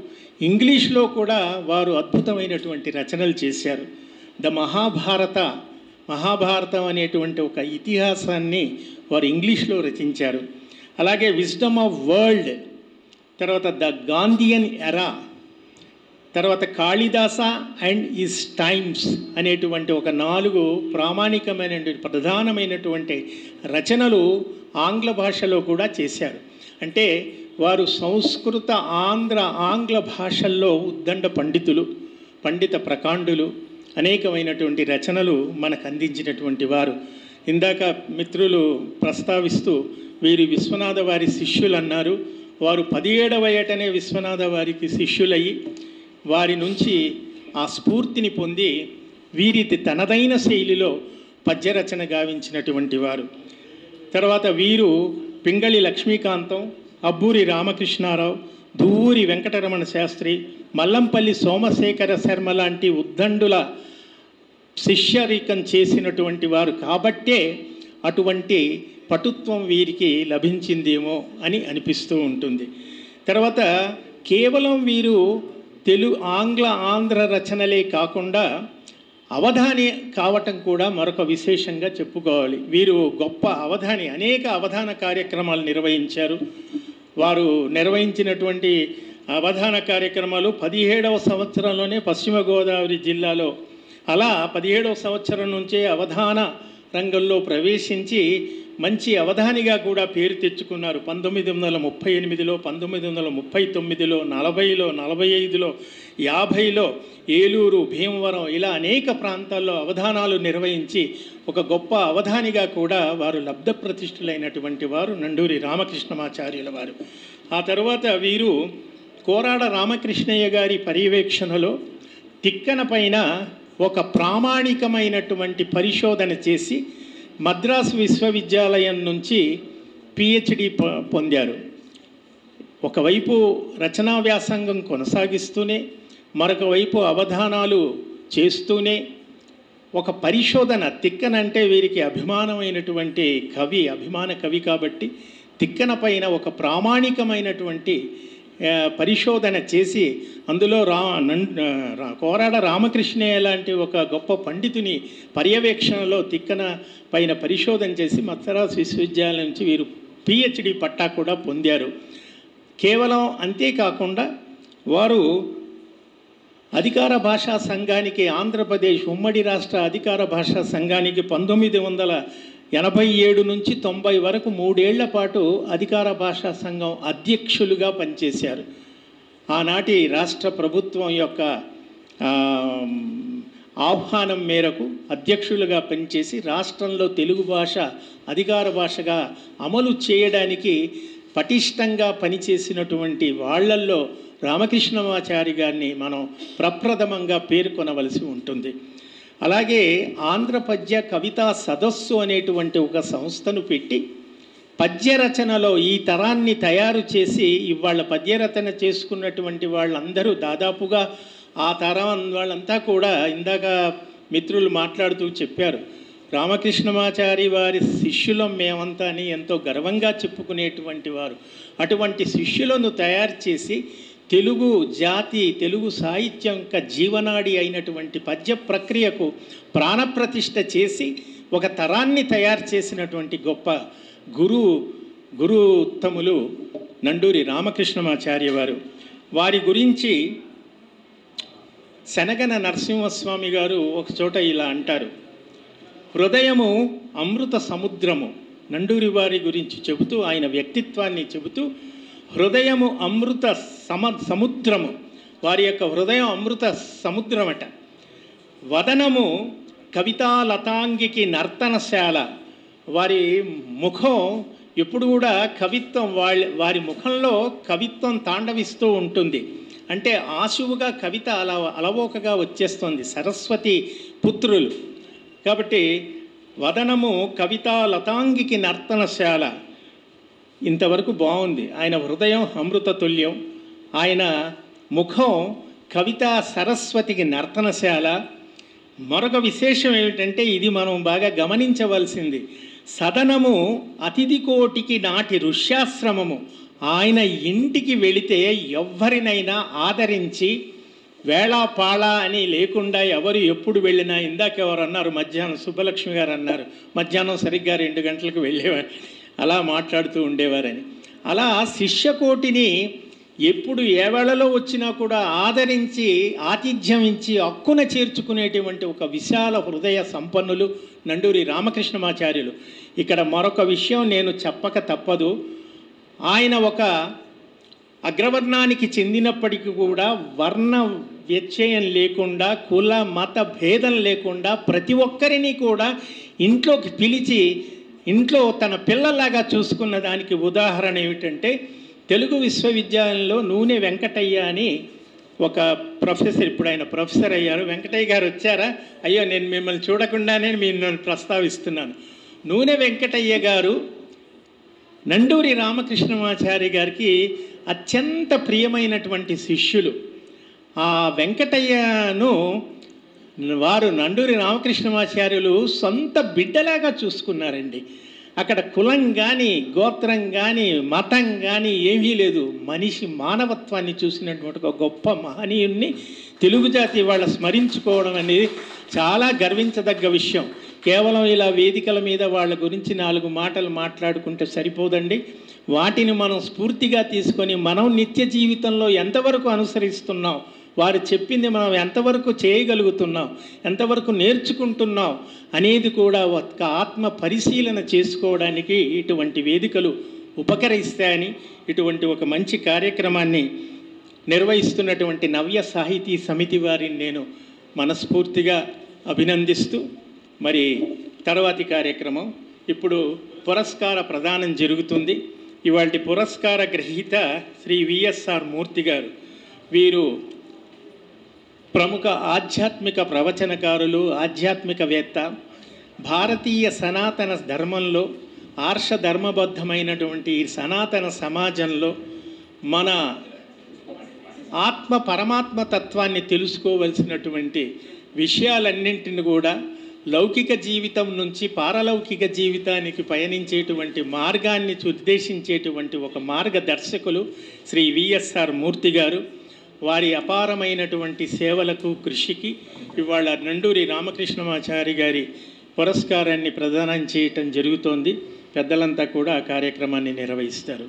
ఇంగ్లీష్లో కూడా వారు అద్భుతమైనటువంటి రచనలు చేశారు. మహాభారతం అనేటువంటి ఒక ఇతిహాసాన్ని వారు ఇంగ్లీష్లో రచించారు. అలాగే విజ్డమ్ ఆఫ్ వరల్డ్, తర్వాత ద గాంధీయన్ ఎరా, తర్వాత కాళిదాస అండ్ ఈస్ టైమ్స్ అనేటువంటి ఒక 4 ప్రామాణికమైనటువంటి ప్రధానమైనటువంటి రచనలు ఆంగ్ల భాషలో కూడా చేశారు. అంటే వారు సంస్కృత ఆంగ్ల భాషల్లో ఉద్దండ పండితులు, పండిత ప్రకాండులు, అనేకమైనటువంటి రచనలు మనకు అందించినటువంటి వారు. ఇందాక మిత్రులు ప్రస్తావిస్తూ వీరి విశ్వనాథ వారి శిష్యులు అన్నారు. వారు 17వ ఏటనే విశ్వనాథ వారికి శిష్యులయ్యి వారి నుంచి ఆ స్ఫూర్తిని పొంది వీరి తనదైన శైలిలో పద్యరచన గావించినటువంటి వారు. తర్వాత వీరు పింగళి లక్ష్మీకాంతం, అబ్బూరి రామకృష్ణారావు, దువ్వూరి వెంకటరమణ శాస్త్రి, మల్లంపల్లి సోమశేఖర శర్మ లాంటి ఉద్దండుల శిష్యరికం చేసినటువంటి వారు కాబట్టే అటువంటి పటుత్వం వీరికి లభించిందేమో అని అనిపిస్తూ ఉంటుంది. తర్వాత కేవలం వీరు ఆంధ్ర రచనలే కాకుండా అవధాని కావటం కూడా మరొక విశేషంగా చెప్పుకోవాలి. వీరు గొప్ప అవధాని, అనేక అవధాన కార్యక్రమాలు నిర్వహించారు. వారు నిర్వహించినటువంటి అవధాన కార్యక్రమాలు 17వ సంవత్సరంలోనే పశ్చిమ గోదావరి జిల్లాలో, అలా 17వ సంవత్సరం నుంచే అవధాన రంగంలో ప్రవేశించి మంచి అవధానిగా కూడా పేరు తెచ్చుకున్నారు. 1938లో, 1939లో, 40లో, 45లో, 50లో ఏలూరు, భీమవరం ఇలా అనేక ప్రాంతాల్లో అవధానాలు నిర్వహించి ఒక గొప్ప అవధానిగా కూడా వారు లబ్ధప్రతిష్ఠులైనటువంటి వారు నండూరి రామకృష్ణమాచార్యుల వారు. ఆ తర్వాత వీరు కోరాడ రామకృష్ణయ్య గారి పర్యవేక్షణలో తిక్కన పైన ఒక ప్రామాణికమైనటువంటి పరిశోధన చేసి మద్రాసు విశ్వవిద్యాలయం నుంచి పిహెచ్డి పొందారు. ఒకవైపు రచనా వ్యాసంగం కొనసాగిస్తూనే మరొక వైపు అవధానాలు చేస్తూనే ఒక పరిశోధన, తిక్కన అంటే వీరికి అభిమానమైనటువంటి కవి, అభిమాన కవి కాబట్టి తిక్కన పైన ఒక ప్రామాణికమైనటువంటి పరిశోధన చేసి అందులో కోరాడ రామకృష్ణయ్య లాంటి ఒక గొప్ప పండితుని పర్యవేక్షణలో తిక్కన పైన పరిశోధన చేసి మద్రాసు విశ్వవిద్యాలయం నుంచి వీరు పిహెచ్డి పట్టా కూడా పొందారు. కేవలం అంతేకాకుండా వారు అధికార భాషా సంఘానికి, ఆంధ్రప్రదేశ్ ఉమ్మడి రాష్ట్ర అధికార భాషా సంఘానికి 1987 నుంచి 90 వరకు 3 ఏళ్ల పాటు అధికార భాషా సంఘం అధ్యక్షులుగా పనిచేశారు. ఆనాటి రాష్ట్ర ప్రభుత్వం యొక్క ఆహ్వానం మేరకు అధ్యక్షులుగా పనిచేసి రాష్ట్రంలో తెలుగు భాష అధికార భాషగా అమలు చేయడానికి పటిష్టంగా పనిచేసినటువంటి వాళ్ళల్లో రామకృష్ణమాచారి గారిని మనం ప్రప్రథమంగా పేర్కొనవలసి ఉంటుంది. అలాగే ఆంధ్రపద్య కవితా సదస్సు అనేటువంటి ఒక సంస్థను పెట్టి పద్యరచనలో ఈ తరాన్ని తయారు చేసి ఇవాళ పద్యరచన చేసుకున్నటువంటి వాళ్ళందరూ దాదాపుగా ఆ తరం వాళ్ళంతా కూడా ఇందాక మిత్రులు మాట్లాడుతూ చెప్పారు, రామకృష్ణమాచారి వారి శిష్యులం మేమంతా అని ఎంతో గర్వంగా చెప్పుకునేటువంటి వారు. అటువంటి శిష్యులను తయారు చేసి తెలుగు జాతి, తెలుగు సాహిత్యం యొక్క జీవనాడి అయినటువంటి పద్య ప్రక్రియకు ప్రాణప్రతిష్ఠ చేసి ఒక తరాన్ని తయారు చేసినటువంటి గొప్ప గురు ఉత్తములు నండూరి రామకృష్ణమాచార్య వారు. వారి గురించి శనగన నరసింహస్వామి గారు ఒక చోట ఇలా అంటారు, హృదయము అమృత సముద్రము. నండూరి వారి గురించి చెబుతూ, ఆయన వ్యక్తిత్వాన్ని చెబుతూ, హృదయము అమృత సముద్రము, వారి యొక్క హృదయం అమృత సముద్రమట. వదనము కవితాలతాంగికి నర్తనశాల, వారి ముఖం ఎప్పుడు కూడా కవిత్వం, వారి ముఖంలో కవిత్వం తాండవిస్తూ ఉంటుంది. అంటే ఆశువుగా కవిత అలవోకగా వచ్చేస్తుంది, సరస్వతి పుత్రులు కాబట్టి. వదనము కవితాలతాంగికి నర్తనశాల, ఇంతవరకు బాగుంది. ఆయన హృదయం అమృత తుల్యం, ఆయన ముఖం కవితా సరస్వతికి నర్తనశాల. మరొక విశేషం ఏమిటంటే ఇది మనం బాగా గమనించవలసింది, సదనము అతిథి కోటికి నాటి ఋష్యాశ్రమము. ఆయన ఇంటికి వెళితే ఎవ్వరినైనా ఆదరించి వేళాపాళ అని లేకుండా ఎవరు ఎప్పుడు వెళ్ళినా, ఇందాక ఎవరు అన్నారు మధ్యాహ్నం, సుబ్బలక్ష్మి గారు అన్నారు మధ్యాహ్నం సరిగ్గా 2 గంటలకు వెళ్ళేవారు. అలా మాట్లాడుతూ ఉండేవారని. అలా శిష్యకోటిని ఎప్పుడు ఏ వేళలో వచ్చినా కూడా ఆదరించి ఆతిథ్యం ఇచ్చి హక్కున చేర్చుకునేటువంటి ఒక విశాల హృదయ సంపన్నులు నండూరి రామకృష్ణమాచార్యులు. ఇక్కడ మరొక విషయం నేను చెప్పక తప్పదు. ఆయన ఒక అగ్రవర్ణానికి చెందినప్పటికీ కూడా వర్ణ వ్యత్యయం లేకుండా, కుల మత భేదం లేకుండా ప్రతి ఒక్కరిని కూడా ఇంట్లోకి పిలిచి ఇంట్లో తన పిల్లలాగా చూసుకున్న దానికి ఉదాహరణ ఏమిటంటే, తెలుగు విశ్వవిద్యాలయంలో నూనె వెంకటయ్య అని ఒక ప్రొఫెసర్, ఇప్పుడు ఆయన ప్రొఫెసర్ అయ్యారు. వెంకటయ్య గారు వచ్చారా? అయ్యో, నేను మిమ్మల్ని చూడకుండానే నేను ప్రస్తావిస్తున్నాను. నూనె వెంకటయ్య గారు నండూరి రామకృష్ణమాచారి గారికి అత్యంత ప్రియమైనటువంటి శిష్యులు. ఆ వెంకటయ్యను వారు నండూరి రామకృష్ణమాచార్యులు సొంత బిడ్డలాగా చూసుకున్నారండి. అక్కడ కులం కానీ, గోత్రం కానీ, మతం కానీ ఏమీ లేదు. మనిషి మానవత్వాన్ని చూసినటువంటి ఒక గొప్ప మహనీయుణ్ణి తెలుగు జాతి వాళ్ళ స్మరించుకోవడం అనేది చాలా గర్వించదగ్గ విషయం. కేవలం ఇలా వేదికల మీద వాళ్ళ గురించి 4 మాటలు మాట్లాడుకుంటే సరిపోదండి. వాటిని మనం స్ఫూర్తిగా తీసుకొని మనం నిత్య జీవితంలో ఎంతవరకు అనుసరిస్తున్నాం, వారు చెప్పింది మనం ఎంతవరకు చేయగలుగుతున్నాం, ఎంతవరకు నేర్చుకుంటున్నాం అనేది కూడా ఒక ఆత్మ పరిశీలన చేసుకోవడానికి ఇటువంటి వేదికలు ఉపకరిస్తాయని, ఇటువంటి ఒక మంచి కార్యక్రమాన్ని నిర్వహిస్తున్నటువంటి నవ్య సాహితీ సమితి వారిని నేను మనస్ఫూర్తిగా అభినందిస్తూ, మరి తర్వాతి కార్యక్రమం ఇప్పుడు పురస్కార ప్రదానం జరుగుతుంది. ఇవాళ పురస్కార గ్రహీత శ్రీ విఎస్ఆర్ మూర్తి గారు. వీరు ప్రముఖ ఆధ్యాత్మిక ప్రవచనకారులు, ఆధ్యాత్మికవేత్త. భారతీయ సనాతన ధర్మంలో ఆర్షధర్మబద్ధమైనటువంటి ఈ సనాతన సమాజంలో మన ఆత్మ పరమాత్మ తత్వాన్ని తెలుసుకోవలసినటువంటి విషయాలన్నింటిని కూడా లౌకిక జీవితం నుంచి పారలౌకిక జీవితానికి పయనించేటువంటి మార్గాన్ని ఉద్దేశించేటువంటి ఒక మార్గదర్శకులు శ్రీ విఎస్ఆర్ మూర్తి గారు. వారి అపారమైనటువంటి సేవలకు, కృషికి ఇవాళ నండూరి రామకృష్ణమాచారి గారి పురస్కారాన్ని ప్రదానం చేయటం జరుగుతోంది. పెద్దలంతా కూడా ఆ కార్యక్రమాన్ని నిర్వహిస్తారు.